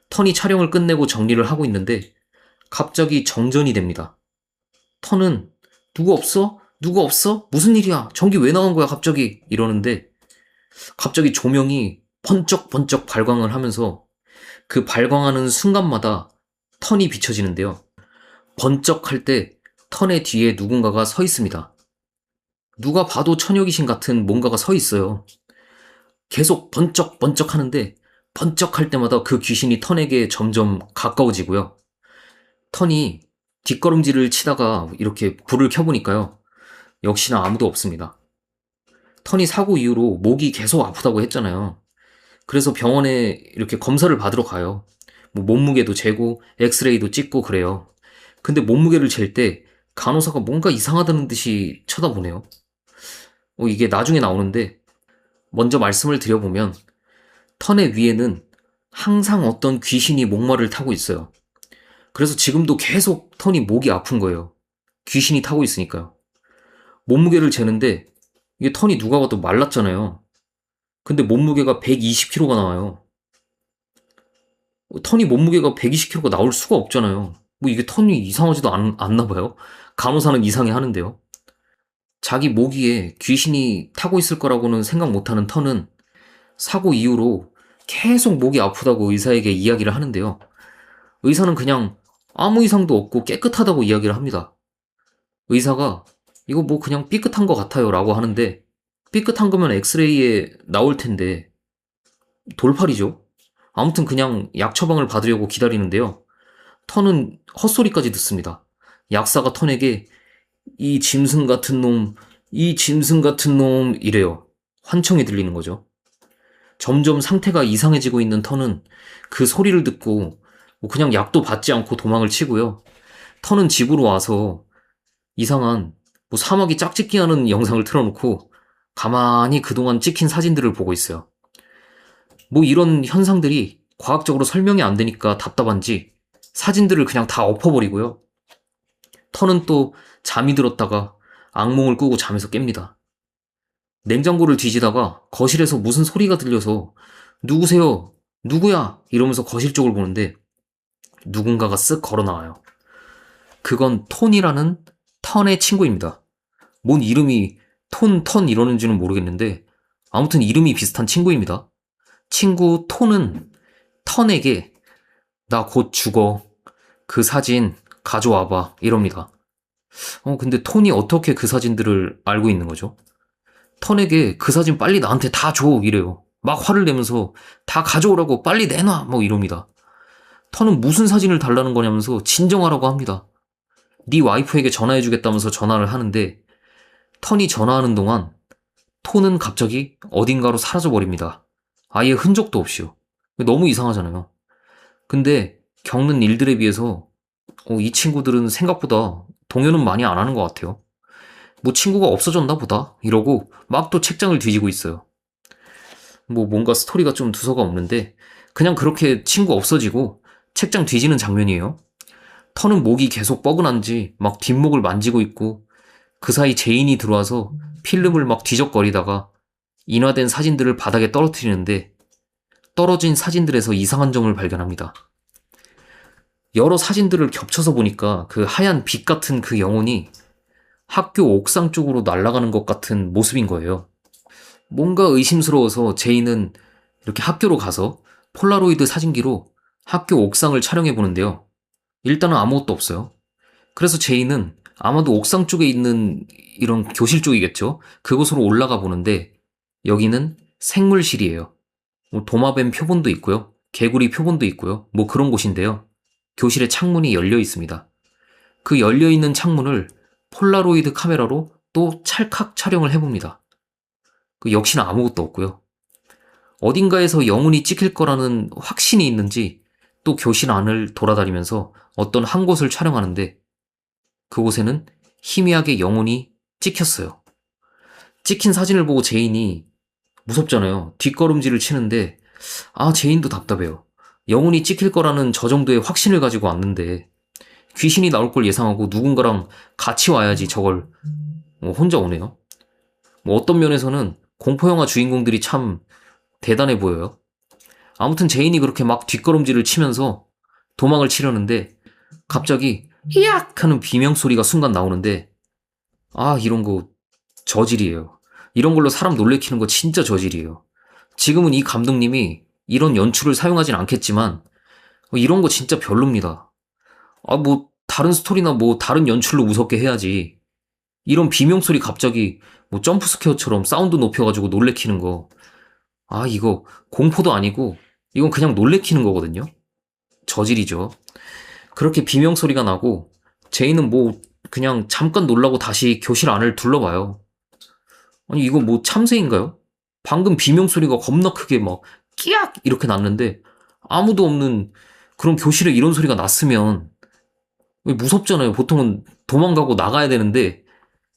턴이 촬영을 끝내고 정리를 하고 있는데 갑자기 정전이 됩니다. 턴은 누구 없어? 누구 없어? 무슨 일이야? 전기 왜 나온 거야 갑자기? 이러는데 갑자기 조명이 번쩍번쩍 발광을 하면서 그 발광하는 순간마다 턴이 비춰지는데요. 번쩍할 때 턴의 뒤에 누군가가 서 있습니다. 누가 봐도 처녀귀신 같은 뭔가가 서 있어요. 계속 번쩍번쩍 하는데 번쩍할 때마다 그 귀신이 턴에게 점점 가까워지고요. 턴이 뒷걸음질을 치다가 이렇게 불을 켜보니까요. 역시나 아무도 없습니다. 턴이 사고 이후로 목이 계속 아프다고 했잖아요. 그래서 병원에 이렇게 검사를 받으러 가요. 뭐 몸무게도 재고 엑스레이도 찍고 그래요. 근데 몸무게를 잴 때 간호사가 뭔가 이상하다는 듯이 쳐다보네요. 이게 나중에 나오는데, 먼저 말씀을 드려보면, 턴의 위에는 항상 어떤 귀신이 목마를 타고 있어요. 그래서 지금도 계속 턴이 목이 아픈 거예요. 귀신이 타고 있으니까요. 몸무게를 재는데, 이게 턴이 누가 봐도 말랐잖아요. 근데 몸무게가 120kg가 나와요. 턴이 몸무게가 120kg가 나올 수가 없잖아요. 뭐 이게 턴이 이상하지도 않나 봐요. 간호사는 이상해 하는데요. 자기 모기에 귀신이 타고 있을 거라고는 생각 못하는 턴은 사고 이후로 계속 목이 아프다고 의사에게 이야기를 하는데요. 의사는 그냥 아무 이상도 없고 깨끗하다고 이야기를 합니다. 의사가 이거 뭐 그냥 삐끗한 것 같아요 라고 하는데, 삐끗한 거면 엑스레이에 나올 텐데 돌팔이죠. 아무튼 그냥 약 처방을 받으려고 기다리는데요. 턴은 헛소리까지 듣습니다. 약사가 턴에게 이 짐승 같은 놈, 이 짐승 같은 놈 이래요. 환청이 들리는 거죠. 점점 상태가 이상해지고 있는 턴은 그 소리를 듣고 뭐 그냥 약도 받지 않고 도망을 치고요. 턴은 집으로 와서 이상한 뭐 사마귀 짝짓기 하는 영상을 틀어놓고 가만히 그동안 찍힌 사진들을 보고 있어요. 뭐 이런 현상들이 과학적으로 설명이 안 되니까 답답한지 사진들을 그냥 다 엎어버리고요. 턴은 또 잠이 들었다가 악몽을 꾸고 잠에서 깹니다. 냉장고를 뒤지다가 거실에서 무슨 소리가 들려서 누구세요? 누구야? 이러면서 거실 쪽을 보는데 누군가가 쓱 걸어 나와요. 그건 톤이라는 턴의 친구입니다. 뭔 이름이 턴 이러는지는 모르겠는데 아무튼 이름이 비슷한 친구입니다. 친구 톤은 턴에게 나 곧 죽어. 그 사진 가져와봐. 이럽니다. 근데 톤이 어떻게 그 사진들을 알고 있는 거죠? 턴에게 그 사진 빨리 나한테 다 줘. 이래요. 막 화를 내면서 다 가져오라고 빨리 내놔. 뭐 이럽니다. 턴은 무슨 사진을 달라는 거냐면서 진정하라고 합니다. 네 와이프에게 전화해주겠다면서 전화를 하는데 턴이 전화하는 동안 톤은 갑자기 어딘가로 사라져버립니다. 아예 흔적도 없이요. 너무 이상하잖아요. 근데 겪는 일들에 비해서 이 친구들은 생각보다 동요는 많이 안 하는 것 같아요. 뭐 친구가 없어졌나 보다 이러고 막 또 책장을 뒤지고 있어요. 뭐 뭔가 스토리가 좀 두서가 없는데 그냥 그렇게 친구 없어지고 책장 뒤지는 장면이에요. 턴은 목이 계속 뻐근한지 막 뒷목을 만지고 있고 그 사이 제인이 들어와서 필름을 막 뒤적거리다가 인화된 사진들을 바닥에 떨어뜨리는데 떨어진 사진들에서 이상한 점을 발견합니다. 여러 사진들을 겹쳐서 보니까 그 하얀 빛 같은 그 영혼이 학교 옥상 쪽으로 날아가는 것 같은 모습인 거예요. 뭔가 의심스러워서 제이는 이렇게 학교로 가서 폴라로이드 사진기로 학교 옥상을 촬영해 보는데요. 일단은 아무것도 없어요. 그래서 제이는 아마도 옥상 쪽에 있는 이런 교실 쪽이겠죠. 그곳으로 올라가 보는데 여기는 생물실이에요. 뭐 도마뱀 표본도 있고요. 개구리 표본도 있고요. 뭐 그런 곳인데요. 교실에 창문이 열려 있습니다. 그 열려 있는 창문을 폴라로이드 카메라로 또 찰칵 촬영을 해봅니다. 그 역시나 아무것도 없고요. 어딘가에서 영혼이 찍힐 거라는 확신이 있는지 또 교실 안을 돌아다니면서 어떤 한 곳을 촬영하는데 그곳에는 희미하게 영혼이 찍혔어요. 찍힌 사진을 보고 제인이 무섭잖아요. 뒷걸음질을 치는데 제인도 답답해요. 영혼이 찍힐 거라는 저 정도의 확신을 가지고 왔는데 귀신이 나올 걸 예상하고 누군가랑 같이 와야지 저걸 혼자 오네요. 뭐 어떤 면에서는 공포영화 주인공들이 참 대단해 보여요. 아무튼 제인이 그렇게 막 뒷걸음질을 치면서 도망을 치려는데 갑자기 히악 하는 비명소리가 순간 나오는데 이런 거 저질이에요. 이런 걸로 사람 놀래키는 거 진짜 저질이에요. 지금은 이 감독님이 이런 연출을 사용하진 않겠지만 이런 거 진짜 별로입니다. 뭐 다른 스토리나 뭐 다른 연출로 무섭게 해야지. 이런 비명소리 갑자기 뭐 점프스퀘어처럼 사운드 높여가지고 놀래키는 거 이거 공포도 아니고 이건 그냥 놀래키는 거거든요. 저질이죠. 그렇게 비명소리가 나고 제이는 뭐 그냥 잠깐 놀라고 다시 교실 안을 둘러봐요. 아니 이거 뭐 참새인가요? 방금 비명소리가 겁나 크게 막 끼악 이렇게 났는데 아무도 없는 그런 교실에 이런 소리가 났으면 무섭잖아요. 보통은 도망가고 나가야 되는데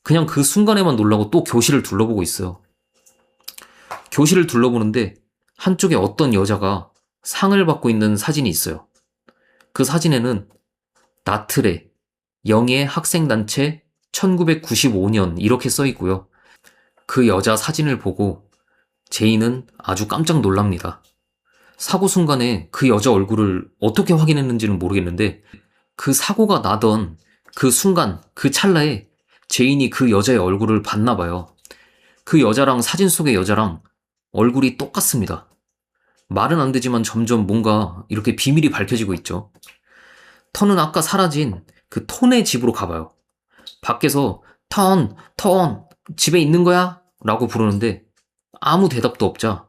그냥 그 순간에만 놀라고 또 교실을 둘러보고 있어요. 교실을 둘러보는데 한쪽에 어떤 여자가 상을 받고 있는 사진이 있어요. 그 사진에는 나트레, 영예 학생단체 1995년 이렇게 써 있고요. 그 여자 사진을 보고 제이는 아주 깜짝 놀랍니다. 사고 순간에 그 여자 얼굴을 어떻게 확인했는지는 모르겠는데 그 사고가 나던 그 순간, 그 찰나에 제인이 그 여자의 얼굴을 봤나 봐요. 그 여자랑 사진 속의 여자랑 얼굴이 똑같습니다. 말은 안 되지만 점점 뭔가 이렇게 비밀이 밝혀지고 있죠. 턴은 아까 사라진 그 톤의 집으로 가봐요. 밖에서 턴, 집에 있는 거야? 라고 부르는데 아무 대답도 없자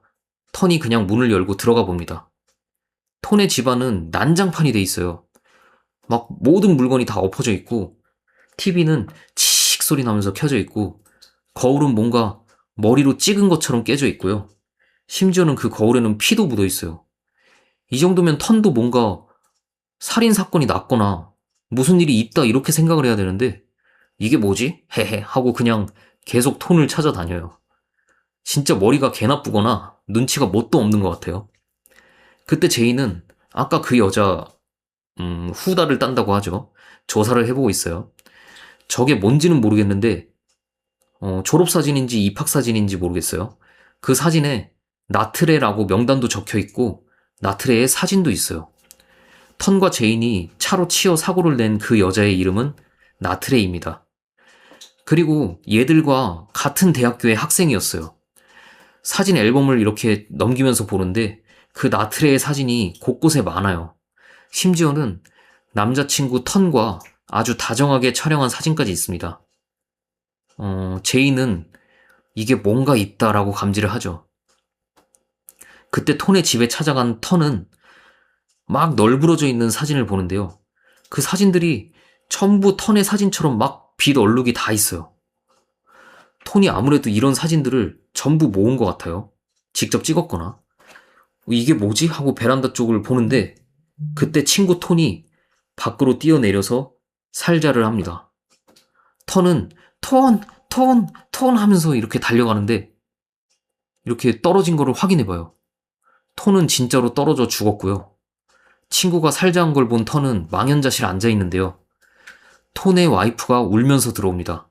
턴이 그냥 문을 열고 들어가 봅니다. 톤의 집안은 난장판이 돼 있어요. 막 모든 물건이 다 엎어져 있고 TV는 치익 소리 나면서 켜져 있고 거울은 뭔가 머리로 찍은 것처럼 깨져 있고요. 심지어는 그 거울에는 피도 묻어 있어요. 이 정도면 턴도 뭔가 살인 사건이 났거나 무슨 일이 있다 이렇게 생각을 해야 되는데 이게 뭐지? 헤헤 하고 그냥 계속 톤을 찾아다녀요. 진짜 머리가 개 나쁘거나 눈치가 뭣도 없는 것 같아요. 그때 제이는 아까 그 여자 후다를 딴다고 하죠. 조사를 해보고 있어요. 저게 뭔지는 모르겠는데 졸업사진인지 입학사진인지 모르겠어요. 그 사진에 나트레라고 명단도 적혀 있고 나트레의 사진도 있어요. 턴과 제인이 차로 치여 사고를 낸 그 여자의 이름은 나트레입니다. 그리고 얘들과 같은 대학교의 학생이었어요. 사진 앨범을 이렇게 넘기면서 보는데 그 나트레의 사진이 곳곳에 많아요. 심지어는 남자친구 턴과 아주 다정하게 촬영한 사진까지 있습니다. 제이는 이게 뭔가 있다라고 감지를 하죠. 그때 톤의 집에 찾아간 턴은 막 널브러져 있는 사진을 보는데요. 그 사진들이 전부 턴의 사진처럼 막 빛 얼룩이 다 있어요. 톤이 아무래도 이런 사진들을 전부 모은 것 같아요. 직접 찍었거나. 이게 뭐지? 하고 베란다 쪽을 보는데 그때 친구 톤이 밖으로 뛰어내려서 살자를 합니다. 턴은 톤 하면서 이렇게 달려가는데 이렇게 떨어진 거를 확인해봐요. 톤은 진짜로 떨어져 죽었고요. 친구가 살자한 걸 본 턴은 망연자실 앉아있는데요. 톤의 와이프가 울면서 들어옵니다.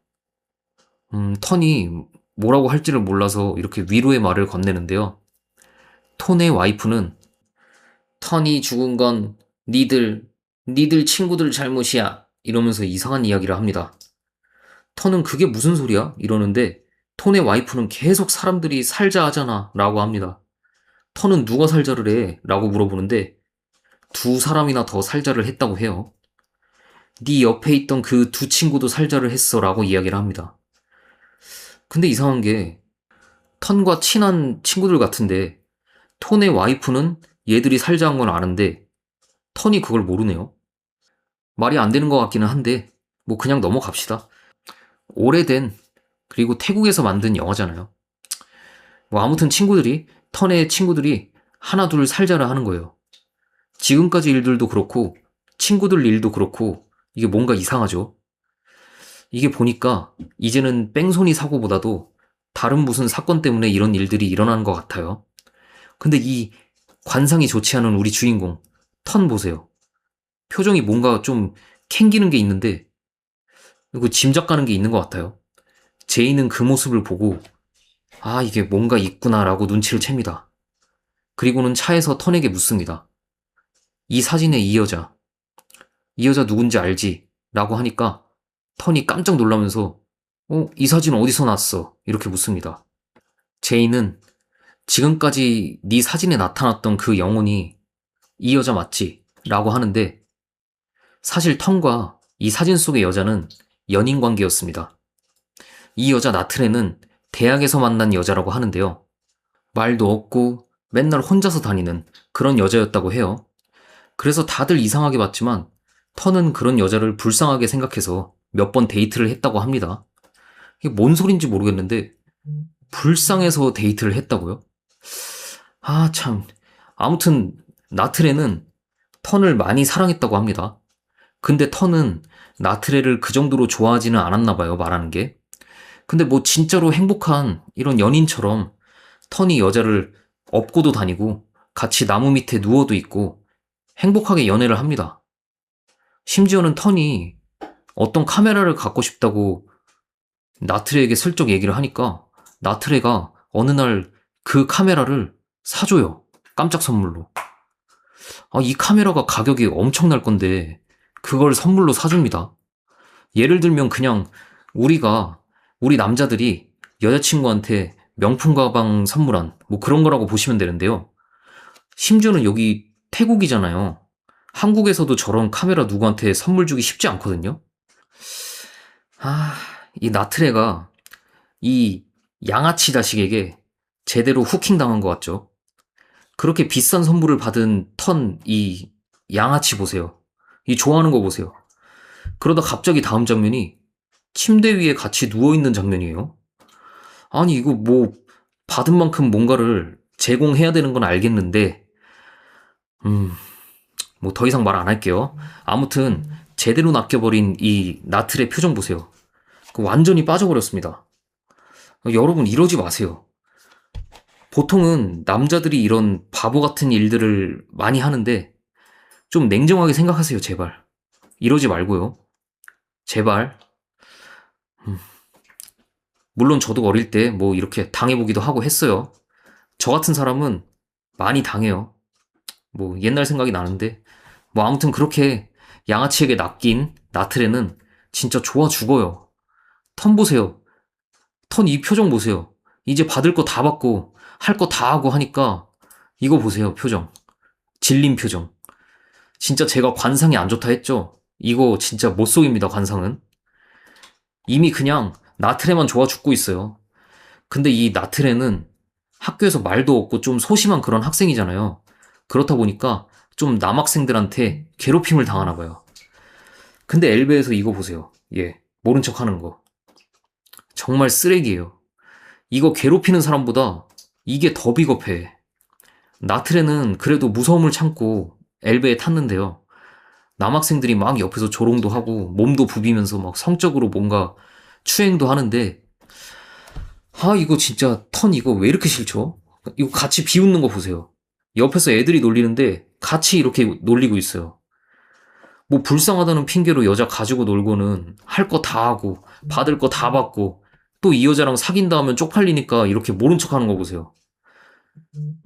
턴이 뭐라고 할지를 몰라서 이렇게 위로의 말을 건네는데요. 톤의 와이프는 턴이 죽은 건 니들 친구들 잘못이야 이러면서 이상한 이야기를 합니다. 턴은 그게 무슨 소리야? 이러는데 톤의 와이프는 계속 사람들이 살자 하잖아 라고 합니다. 턴은 누가 살자를 해? 라고 물어보는데 두 사람이나 더 살자를 했다고 해요. 네 옆에 있던 그 두 친구도 살자를 했어 라고 이야기를 합니다. 근데 이상한 게 턴과 친한 친구들 같은데 톤의 와이프는 얘들이 살자한 건 아는데 턴이 그걸 모르네요. 말이 안 되는 것 같기는 한데 뭐 그냥 넘어갑시다. 오래된 그리고 태국에서 만든 영화잖아요. 뭐 아무튼 턴의 친구들이 하나 둘 살자를 하는 거예요. 지금까지 일들도 그렇고 친구들 일도 그렇고 이게 뭔가 이상하죠. 이게 보니까 이제는 뺑소니 사고보다도 다른 무슨 사건 때문에 이런 일들이 일어나는 것 같아요. 근데 이 관상이 좋지 않은 우리 주인공 턴 보세요. 표정이 뭔가 좀 캥기는 게 있는데 그리고 짐작 가는 게 있는 것 같아요. 제이는 그 모습을 보고 아 이게 뭔가 있구나라고 눈치를 챕니다. 그리고는 차에서 턴에게 묻습니다. 이 사진의 이 여자 누군지 알지? 라고 하니까 턴이 깜짝 놀라면서 이 사진 어디서 났어? 이렇게 묻습니다. 제이는 지금까지 네 사진에 나타났던 그 영혼이 이 여자 맞지? 라고 하는데 사실 턴과 이 사진 속의 여자는 연인 관계였습니다. 이 여자 나트레는 대학에서 만난 여자라고 하는데요. 말도 없고 맨날 혼자서 다니는 그런 여자였다고 해요. 그래서 다들 이상하게 봤지만 턴은 그런 여자를 불쌍하게 생각해서 몇 번 데이트를 했다고 합니다. 이게 뭔 소린지 모르겠는데 불쌍해서 데이트를 했다고요? 아 참. 아무튼 나트레는 턴을 많이 사랑했다고 합니다. 근데 턴은 나트레를 그 정도로 좋아하지는 않았나 봐요, 말하는 게. 근데 뭐 진짜로 행복한 이런 연인처럼 턴이 여자를 업고도 다니고 같이 나무 밑에 누워도 있고 행복하게 연애를 합니다. 심지어는 턴이 어떤 카메라를 갖고 싶다고 나트레에게 슬쩍 얘기를 하니까 나트레가 어느 날 그 카메라를 사줘요. 깜짝 선물로. 아, 이 카메라가 가격이 엄청날 건데 그걸 선물로 사줍니다. 예를 들면 그냥 우리가 우리 남자들이 여자친구한테 명품 가방 선물한 뭐 그런 거라고 보시면 되는데요. 심지어는 여기 태국이잖아요. 한국에서도 저런 카메라 누구한테 선물 주기 쉽지 않거든요. 아, 이 나트레가 이 양아치 자식에게 제대로 후킹 당한 것 같죠. 그렇게 비싼 선물을 받은 턴 이 양아치 보세요. 이 좋아하는 거 보세요. 그러다 갑자기 다음 장면이 침대 위에 같이 누워있는 장면이에요. 아니, 이거 뭐, 받은 만큼 뭔가를 제공해야 되는 건 알겠는데, 뭐 더 이상 말 안 할게요. 아무튼, 제대로 낚여버린 이 나틀의 표정 보세요. 그 완전히 빠져버렸습니다. 여러분, 이러지 마세요. 보통은 남자들이 이런 바보 같은 일들을 많이 하는데, 좀 냉정하게 생각하세요, 제발. 이러지 말고요. 제발. 물론 저도 어릴 때 뭐 이렇게 당해보기도 하고 했어요. 저 같은 사람은 많이 당해요. 뭐 옛날 생각이 나는데 뭐 아무튼 그렇게 양아치에게 낚인 나트레는 진짜 좋아 죽어요. 턴 보세요. 턴 이 표정 보세요. 이제 받을 거 다 받고 할 거 다 하고 하니까 이거 보세요, 표정. 질린 표정. 진짜 제가 관상이 안 좋다 했죠? 이거 진짜 못 속입니다, 관상은. 이미 그냥 나트레만 좋아 죽고 있어요. 근데 이 나트레는 학교에서 말도 없고 좀 소심한 그런 학생이잖아요. 그렇다 보니까 좀 남학생들한테 괴롭힘을 당하나 봐요. 근데 엘베에서 이거 보세요. 예, 모른 척 하는 거. 정말 쓰레기예요. 이거 괴롭히는 사람보다 이게 더 비겁해. 나트레는 그래도 무서움을 참고 엘베에 탔는데요. 남학생들이 막 옆에서 조롱도 하고 몸도 부비면서 막 성적으로 뭔가 추행도 하는데 아, 이거 진짜 턴 이거 왜 이렇게 싫죠? 이거 같이 비웃는 거 보세요. 옆에서 애들이 놀리는데 같이 이렇게 놀리고 있어요. 뭐 불쌍하다는 핑계로 여자 가지고 놀고는 할 거 다 하고 받을 거 다 받고 또 이 여자랑 사귄다 하면 쪽팔리니까 이렇게 모른 척 하는 거 보세요.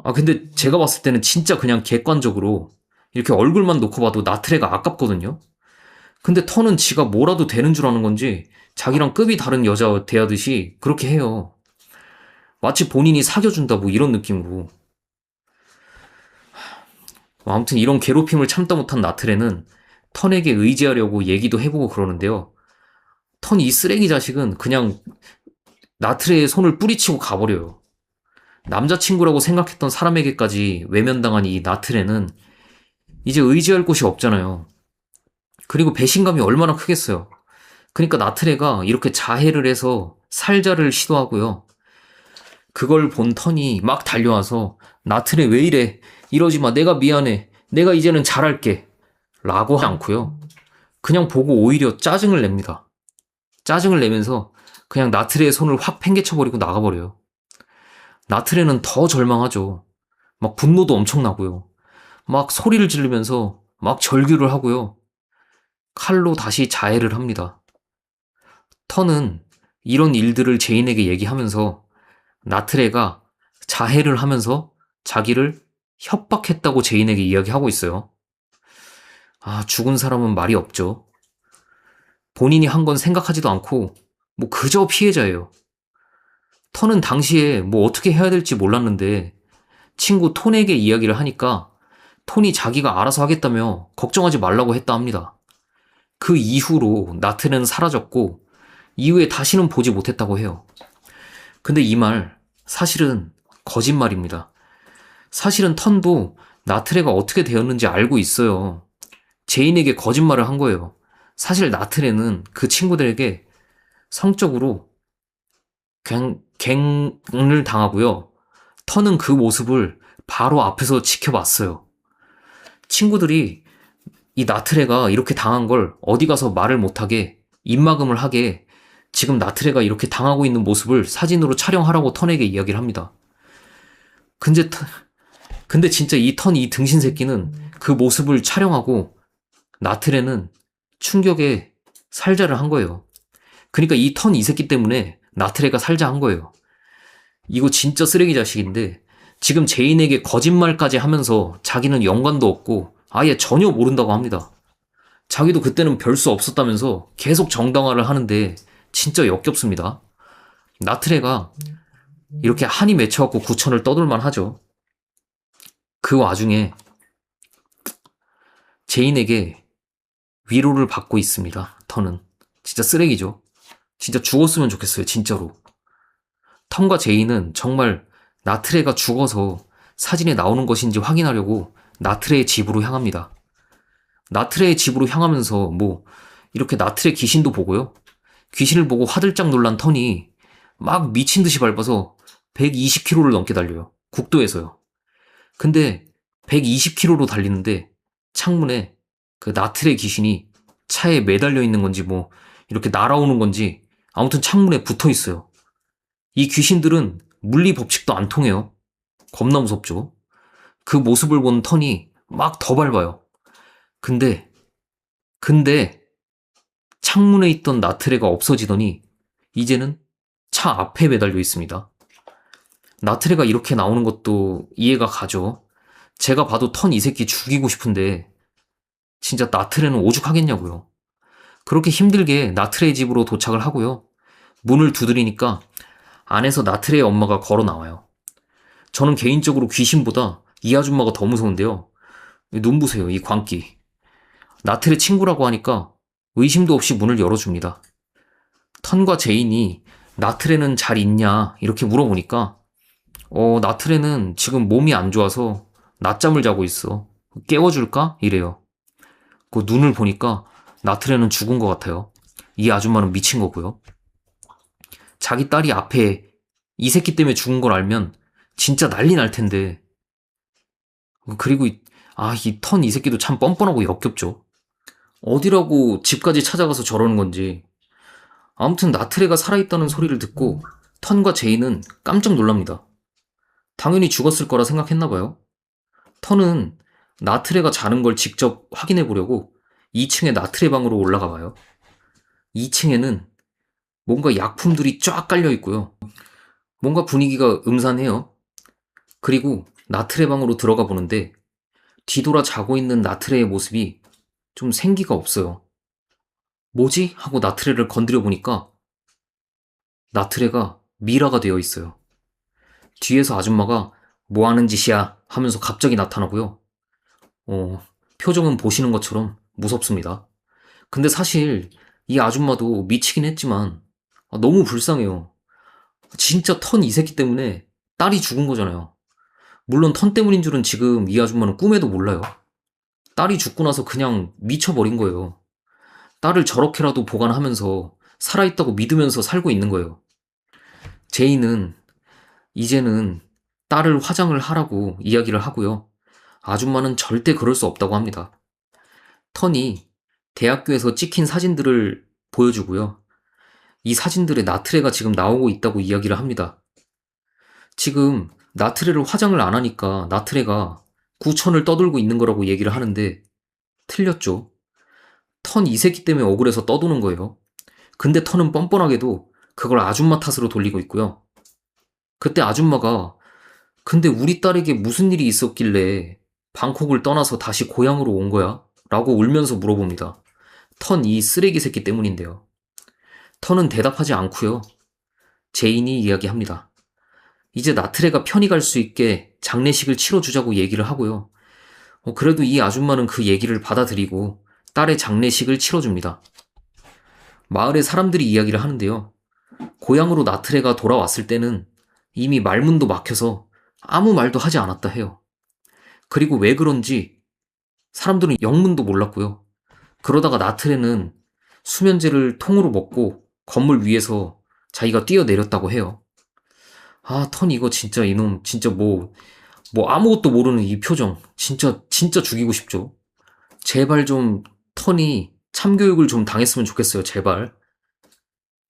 아, 근데 제가 봤을 때는 진짜 그냥 객관적으로 이렇게 얼굴만 놓고 봐도 나트레가 아깝거든요? 근데 턴은 지가 뭐라도 되는 줄 아는 건지 자기랑 급이 다른 여자 대하듯이 그렇게 해요. 마치 본인이 사귀어준다 뭐 이런 느낌으로. 아무튼 이런 괴롭힘을 참다 못한 나트레는 턴에게 의지하려고 얘기도 해보고 그러는데요. 턴 이 쓰레기 자식은 그냥 나트레의 손을 뿌리치고 가버려요. 남자친구라고 생각했던 사람에게까지 외면당한 이 나트레는 이제 의지할 곳이 없잖아요. 그리고 배신감이 얼마나 크겠어요. 그러니까 나트레가 이렇게 자해를 해서 살자를 시도하고요. 그걸 본 턴이 막 달려와서 나트레 왜 이래? 이러지 마. 내가 미안해. 내가 이제는 잘할게. 라고 하지 않고요. 그냥 보고 오히려 짜증을 냅니다. 짜증을 내면서 그냥 나트레의 손을 확 팽개쳐버리고 나가버려요. 나트레는 더 절망하죠. 막 분노도 엄청나고요. 막 소리를 지르면서 막 절규를 하고요. 칼로 다시 자해를 합니다. 턴은 이런 일들을 제인에게 얘기하면서 나트레가 자해를 하면서 자기를 협박했다고 제인에게 이야기하고 있어요. 아, 죽은 사람은 말이 없죠. 본인이 한 건 생각하지도 않고 뭐 그저 피해자예요. 턴은 당시에 뭐 어떻게 해야 될지 몰랐는데 친구 톤에게 이야기를 하니까 톤이 자기가 알아서 하겠다며 걱정하지 말라고 했다 합니다. 그 이후로 나트레는 사라졌고 이후에 다시는 보지 못했다고 해요. 근데 이 말 사실은 거짓말입니다. 사실은 턴도 나트레가 어떻게 되었는지 알고 있어요. 제인에게 거짓말을 한 거예요. 사실 나트레는 그 친구들에게 성적으로 갱을 당하고요. 턴은 그 모습을 바로 앞에서 지켜봤어요. 친구들이 이 나트레가 이렇게 당한 걸 어디 가서 말을 못하게 입막음을 하게 지금 나트레가 이렇게 당하고 있는 모습을 사진으로 촬영하라고 턴에게 이야기를 합니다. 근데, 근데 진짜 이 등신 새끼는 그 모습을 촬영하고 나트레는 충격에 살자를 한 거예요. 그러니까 이 새끼 때문에 나트레가 살자 한 거예요. 이거 진짜 쓰레기 자식인데 지금 제인에게 거짓말까지 하면서 자기는 연관도 없고 아예 전혀 모른다고 합니다. 자기도 그때는 별 수 없었다면서 계속 정당화를 하는데 진짜 역겹습니다. 나트레가 이렇게 한이 맺혀갖고 구천을 떠돌만 하죠. 그 와중에 제인에게 위로를 받고 있습니다. 턴은. 진짜 쓰레기죠. 진짜 죽었으면 좋겠어요. 진짜로. 턴과 제인은 정말 나트레가 죽어서 사진에 나오는 것인지 확인하려고 나트레의 집으로 향합니다. 나트레의 집으로 향하면서 이렇게 나트레 귀신도 보고요. 귀신을 보고 화들짝 놀란 턴이 막 미친 듯이 밟아서 120km를 넘게 달려요. 국도에서요. 근데 120km로 달리는데 창문에 그 나트레 귀신이 차에 매달려 있는 건지 이렇게 날아오는 건지 아무튼 창문에 붙어 있어요. 이 귀신들은 물리 법칙도 안 통해요. 겁나 무섭죠. 그 모습을 본 턴이 막 더 밟아요. 근데 창문에 있던 나트레가 없어지더니 이제는 차 앞에 매달려 있습니다. 나트레가 이렇게 나오는 것도 이해가 가죠. 제가 봐도 턴 이 새끼 죽이고 싶은데 진짜 나트레는 오죽하겠냐고요. 그렇게 힘들게 나트레의 집으로 도착을 하고요. 문을 두드리니까 안에서 나트레의 엄마가 걸어 나와요. 저는 개인적으로 귀신보다 이 아줌마가 더 무서운데요. 눈 보세요, 이 광기. 나트레 친구라고 하니까 의심도 없이 문을 열어줍니다. 턴과 제인이 나트레는 잘 있냐 이렇게 물어보니까 나트레는 지금 몸이 안 좋아서 낮잠을 자고 있어. 깨워줄까? 이래요. 그 눈을 보니까 나트레는 죽은 것 같아요. 이 아줌마는 미친 거고요. 자기 딸이 앞에 이 새끼 때문에 죽은 걸 알면 진짜 난리 날 텐데. 그리고 이 턴 이 새끼도 참 뻔뻔하고 역겹죠. 어디라고 집까지 찾아가서 저러는 건지. 아무튼 나트레가 살아있다는 소리를 듣고 턴과 제인은 깜짝 놀랍니다. 당연히 죽었을 거라 생각했나봐요. 턴은 나트레가 자는 걸 직접 확인해 보려고 2층에 나트레 방으로 올라가 봐요. 2층에는 뭔가 약품들이 쫙 깔려 있고요. 뭔가 분위기가 음산해요. 그리고 나트레 방으로 들어가 보는데 뒤돌아 자고 있는 나트레의 모습이 좀 생기가 없어요. 뭐지? 하고 나트레를 건드려 보니까 나트레가 미라가 되어 있어요. 뒤에서 아줌마가 뭐 하는 짓이야 하면서 갑자기 나타나고요. 표정은 보시는 것처럼 무섭습니다. 근데 사실 이 아줌마도 미치긴 했지만 너무 불쌍해요. 진짜 턴 이 새끼 때문에 딸이 죽은 거잖아요. 물론 턴 때문인 줄은 지금 이 아줌마는 꿈에도 몰라요. 딸이 죽고 나서 그냥 미쳐버린 거예요. 딸을 저렇게라도 보관하면서 살아있다고 믿으면서 살고 있는 거예요. 제이는 이제는 딸을 화장을 하라고 이야기를 하고요. 아줌마는 절대 그럴 수 없다고 합니다. 턴이 대학교에서 찍힌 사진들을 보여주고요. 이 사진들에 나트레가 지금 나오고 있다고 이야기를 합니다. 지금 나트레를 화장을 안 하니까 나트레가 구천을 떠들고 있는 거라고 얘기를 하는데 틀렸죠. 턴 이 새끼 때문에 억울해서 떠도는 거예요. 근데 턴은 뻔뻔하게도 그걸 아줌마 탓으로 돌리고 있고요. 그때 아줌마가 근데 우리 딸에게 무슨 일이 있었길래 방콕을 떠나서 다시 고향으로 온 거야? 라고 울면서 물어봅니다. 턴 이 쓰레기 새끼 때문인데요. 턴은 대답하지 않고요. 제인이 이야기합니다. 이제 나트레가 편히 갈 수 있게 장례식을 치러주자고 얘기를 하고요. 그래도 이 아줌마는 그 얘기를 받아들이고 딸의 장례식을 치러줍니다. 마을의 사람들이 이야기를 하는데요. 고향으로 나트레가 돌아왔을 때는 이미 말문도 막혀서 아무 말도 하지 않았다 해요. 그리고 왜 그런지 사람들은 영문도 몰랐고요. 그러다가 나트레는 수면제를 통으로 먹고 건물 위에서 자기가 뛰어내렸다고 해요. 턴 이거 진짜 이놈 진짜 아무것도 모르는 이 표정 진짜 죽이고 싶죠. 제발 좀 턴이 참교육을 좀 당했으면 좋겠어요, 제발.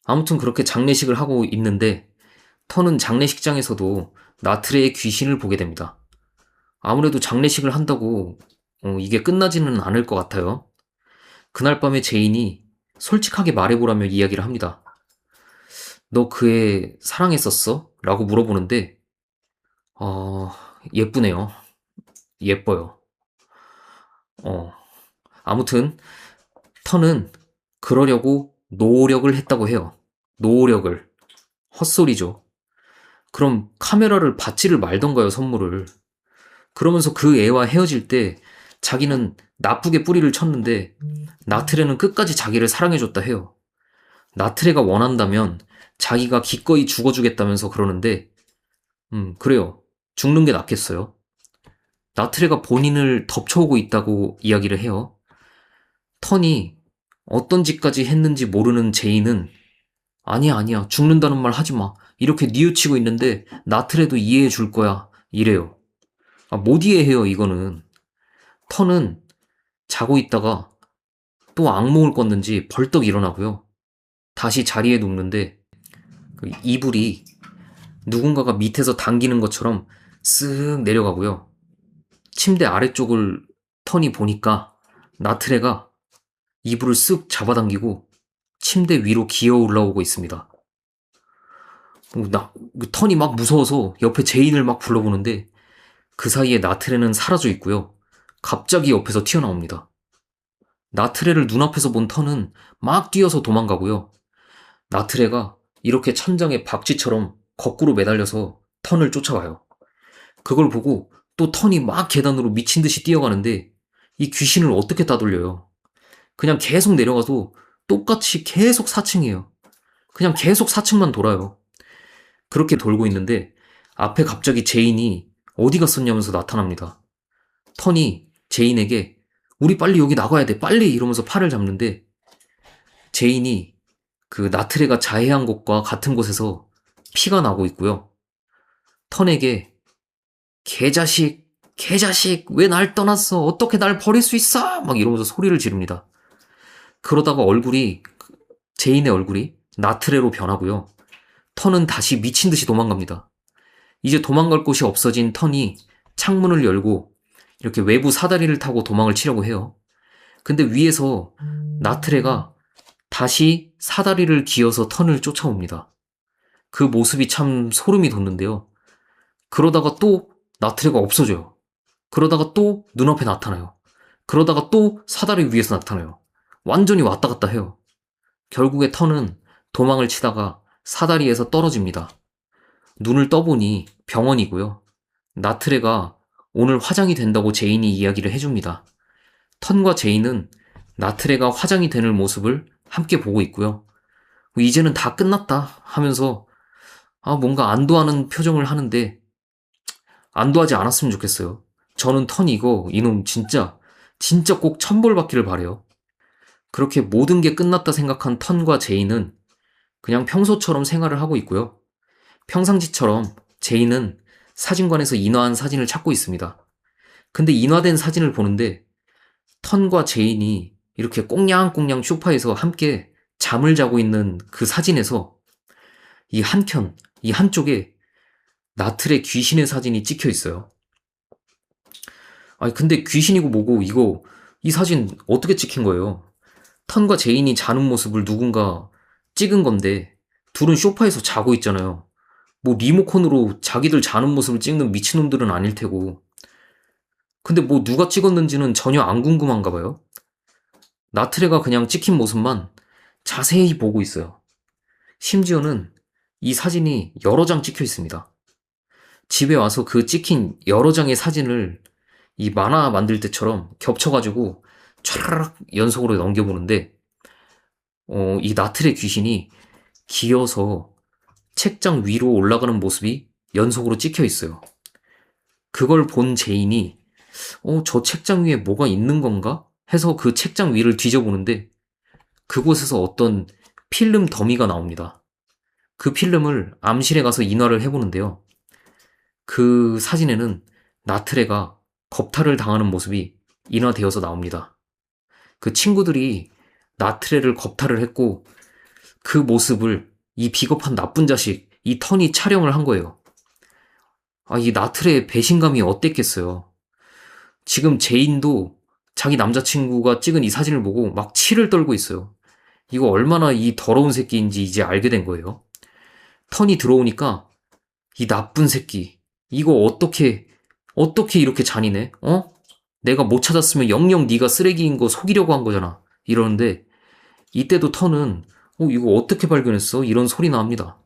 아무튼 그렇게 장례식을 하고 있는데 턴은 장례식장에서도 나트레의 귀신을 보게 됩니다. 아무래도 장례식을 한다고 이게 끝나지는 않을 것 같아요. 그날 밤에 제인이 솔직하게 말해보라며 이야기를 합니다. 너 그 애 사랑했었어? 라고 물어보는데 어, 예쁘네요. 예뻐요. 어, 아무튼 턴은 그러려고 노력을 했다고 해요. 노력을. 헛소리죠. 그럼 카메라를 받지를 말던가요, 선물을. 그러면서 그 애와 헤어질 때 자기는 나쁘게 뿌리를 쳤는데 나트레는 끝까지 자기를 사랑해줬다 해요. 나트레가 원한다면 자기가 기꺼이 죽어주겠다면서 그러는데 그래요. 죽는 게 낫겠어요. 나트레가 본인을 덮쳐오고 있다고 이야기를 해요. 턴이 어떤 짓까지 했는지 모르는 제이는 아니야, 아니야. 죽는다는 말 하지 마. 이렇게 뉘우치고 있는데 나트레도 이해해 줄 거야. 이래요. 못 이해해요, 이거는. 턴은 자고 있다가 또 악몽을 꿨는지 벌떡 일어나고요. 다시 자리에 눕는데 그 이불이 누군가가 밑에서 당기는 것처럼 쓱 내려가고요. 침대 아래쪽을 턴이 보니까 나트레가 이불을 쓱 잡아당기고 침대 위로 기어 올라오고 있습니다. 턴이 막 무서워서 옆에 제인을 막 불러보는데 그 사이에 나트레는 사라져 있고요. 갑자기 옆에서 튀어나옵니다. 나트레를 눈앞에서 본 턴은 막 뛰어서 도망가고요. 나트레가 이렇게 천장에 박쥐처럼 거꾸로 매달려서 턴을 쫓아와요. 그걸 보고 또 턴이 막 계단으로 미친 듯이 뛰어가는데 이 귀신을 어떻게 따돌려요? 그냥 계속 내려가도 똑같이 계속 4층이에요. 그냥 계속 4층만 돌아요. 그렇게 돌고 있는데 앞에 갑자기 제인이 어디 갔었냐면서 나타납니다. 턴이 제인에게 우리 빨리 여기 나가야 돼 빨리 이러면서 팔을 잡는데 제인이 그 나트레가 자해한 곳과 같은 곳에서 피가 나고 있고요. 턴에게 개자식 개자식 왜 날 떠났어 어떻게 날 버릴 수 있어 막 이러면서 소리를 지릅니다. 그러다가 제인의 얼굴이 나트레로 변하고요. 턴은 다시 미친 듯이 도망갑니다. 이제 도망갈 곳이 없어진 턴이 창문을 열고 이렇게 외부 사다리를 타고 도망을 치려고 해요. 근데 위에서 나트레가 다시 사다리를 기어서 턴을 쫓아옵니다. 그 모습이 참 소름이 돋는데요. 그러다가 또 나트레가 없어져요. 그러다가 또 눈앞에 나타나요. 그러다가 또 사다리 위에서 나타나요. 완전히 왔다 갔다 해요. 결국에 턴은 도망을 치다가 사다리에서 떨어집니다. 눈을 떠보니 병원이고요. 나트레가 오늘 화장이 된다고 제인이 이야기를 해줍니다. 턴과 제인은 나트레가 화장이 되는 모습을 함께 보고 있고요. 이제는 다 끝났다 하면서 뭔가 안도하는 표정을 하는데 안도하지 않았으면 좋겠어요. 저는 턴 이놈 진짜 꼭 천벌 받기를 바래요. 그렇게 모든 게 끝났다 생각한 턴과 제인은 그냥 평소처럼 생활을 하고 있고요. 평상시처럼 제인은 사진관에서 인화한 사진을 찾고 있습니다. 근데 인화된 사진을 보는데 턴과 제인이 이렇게 꽁냥꽁냥 소파에서 함께 잠을 자고 있는 그 사진에서 이 한쪽에 나틀의 귀신의 사진이 찍혀 있어요. 근데 귀신이고 뭐고 이 사진 어떻게 찍힌 거예요? 턴과 제인이 자는 모습을 누군가 찍은 건데 둘은 소파에서 자고 있잖아요. 뭐 리모컨으로 자기들 자는 모습을 찍는 미친놈들은 아닐 테고. 근데 뭐 누가 찍었는지는 전혀 안 궁금한가 봐요. 나트레가 그냥 찍힌 모습만 자세히 보고 있어요. 심지어는 이 사진이 여러 장 찍혀 있습니다. 집에 와서 그 찍힌 여러 장의 사진을 이 만화 만들 때처럼 겹쳐가지고 촤르륵 연속으로 넘겨보는데 이 나트레 귀신이 기어서 책장 위로 올라가는 모습이 연속으로 찍혀 있어요. 그걸 본 제인이 저 책장 위에 뭐가 있는 건가? 해서 그 책장 위를 뒤져보는데 그곳에서 어떤 필름 더미가 나옵니다. 그 필름을 암실에 가서 인화를 해보는데요. 그 사진에는 나트레가 겁탈을 당하는 모습이 인화되어서 나옵니다. 그 친구들이 나트레를 겁탈을 했고 그 모습을 이 비겁한 나쁜 자식, 이 턴이 촬영을 한 거예요. 이 나트레의 배신감이 어땠겠어요. 지금 제인도 자기 남자친구가 찍은 이 사진을 보고 막 치를 떨고 있어요. 이거 얼마나 이 더러운 새끼인지 이제 알게 된 거예요. 턴이 들어오니까 이 나쁜 새끼, 이거 어떻게 이렇게 잔인해? 내가 못 찾았으면 영영 네가 쓰레기인 거 속이려고 한 거잖아. 이러는데 이때도 턴은 이거 어떻게 발견했어? 이런 소리나 합니다.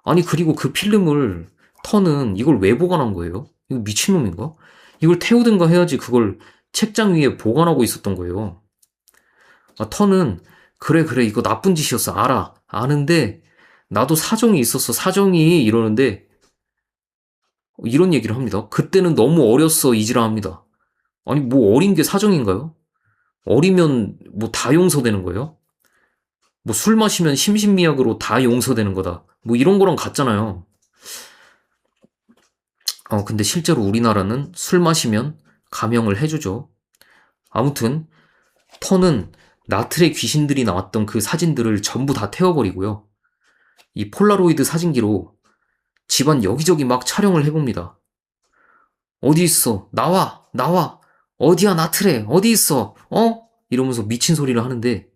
아니 그리고 그 필름을 턴은 이걸 왜 보관한 거예요? 이거 미친놈인가? 이걸 태우든가 해야지 그걸 책장 위에 보관하고 있었던 거예요. 턴은 그래 이거 나쁜 짓이었어. 알아. 아는데 나도 사정이 있었어. 사정이 이러는데 이런 얘기를 합니다. 그때는 너무 어렸어. 이지라 합니다. 아니 뭐 어린 게 사정인가요? 어리면 뭐 다 용서되는 거예요? 뭐 술 마시면 심신미약으로 다 용서되는 거다. 뭐 이런 거랑 같잖아요. 근데 실제로 우리나라는 술 마시면 감형을 해주죠. 아무튼 턴은 나트레 귀신들이 나왔던 그 사진들을 전부 다 태워버리고요. 이 폴라로이드 사진기로 집안 여기저기 막 촬영을 해봅니다. 어디 있어? 나와! 어디야 나트레? 어디 있어? 이러면서 미친 소리를 하는데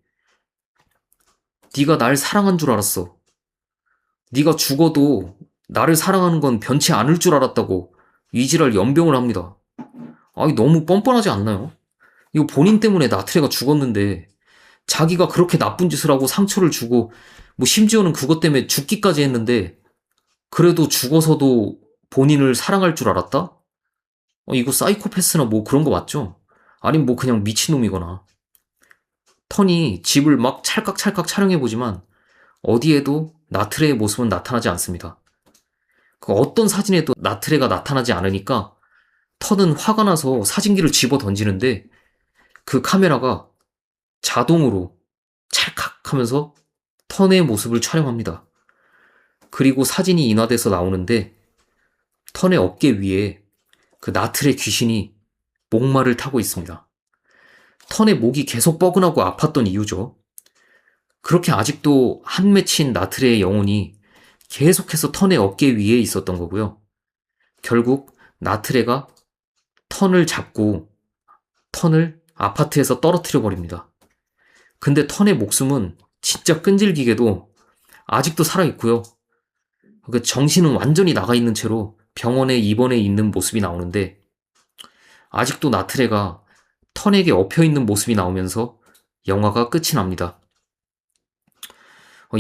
네가 날 사랑한 줄 알았어. 네가 죽어도 나를 사랑하는 건 변치 않을 줄 알았다고 이지랄 연병을 합니다. 너무 뻔뻔하지 않나요? 이거 본인 때문에 나트레가 죽었는데 자기가 그렇게 나쁜 짓을 하고 상처를 주고 뭐 심지어는 그것 때문에 죽기까지 했는데 그래도 죽어서도 본인을 사랑할 줄 알았다? 이거 사이코패스나 뭐 그런 거 맞죠? 아니면 뭐 그냥 미친놈이거나. 턴이 집을 막 찰칵찰칵 촬영해보지만 어디에도 나트레의 모습은 나타나지 않습니다. 그 어떤 사진에도 나트레가 나타나지 않으니까 턴은 화가 나서 사진기를 집어 던지는데 그 카메라가 자동으로 찰칵 하면서 턴의 모습을 촬영합니다. 그리고 사진이 인화돼서 나오는데 턴의 어깨 위에 그 나트레 귀신이 목마를 타고 있습니다. 턴의 목이 계속 뻐근하고 아팠던 이유죠. 그렇게 아직도 한 맺힌 나트레의 영혼이 계속해서 턴의 어깨 위에 있었던 거고요. 결국 나트레가 턴을 잡고 턴을 아파트에서 떨어뜨려 버립니다. 근데 턴의 목숨은 진짜 끈질기게도 아직도 살아있고요. 그 정신은 완전히 나가 있는 채로 병원에 입원해 있는 모습이 나오는데 아직도 나트레가 턴에게 엎혀있는 모습이 나오면서 영화가 끝이 납니다.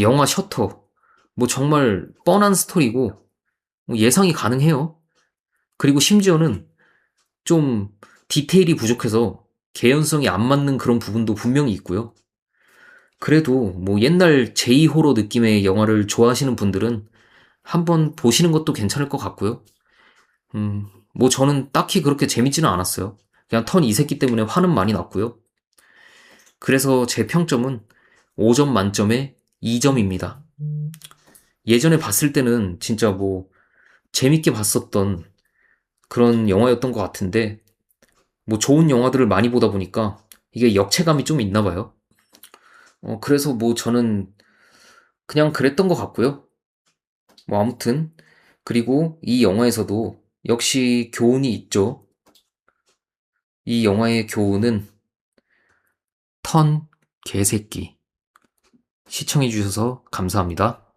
영화 셔터, 뭐 정말 뻔한 스토리고 예상이 가능해요. 그리고 심지어는 좀 디테일이 부족해서 개연성이 안 맞는 그런 부분도 분명히 있고요. 그래도 뭐 옛날 제이호러 느낌의 영화를 좋아하시는 분들은 한번 보시는 것도 괜찮을 것 같고요. 뭐 저는 딱히 그렇게 재밌지는 않았어요. 그냥 턴 이 새끼 때문에 화는 많이 났고요. 그래서 제 평점은 5점 만점에 2점입니다. 예전에 봤을 때는 진짜 뭐 재밌게 봤었던 그런 영화였던 것 같은데 뭐 좋은 영화들을 많이 보다 보니까 이게 역체감이 좀 있나 봐요. 그래서 뭐 저는 그냥 그랬던 것 같고요. 뭐 아무튼 그리고 이 영화에서도 역시 교훈이 있죠. 이 영화의 교훈은 턴 개새끼. 시청해주셔서 감사합니다.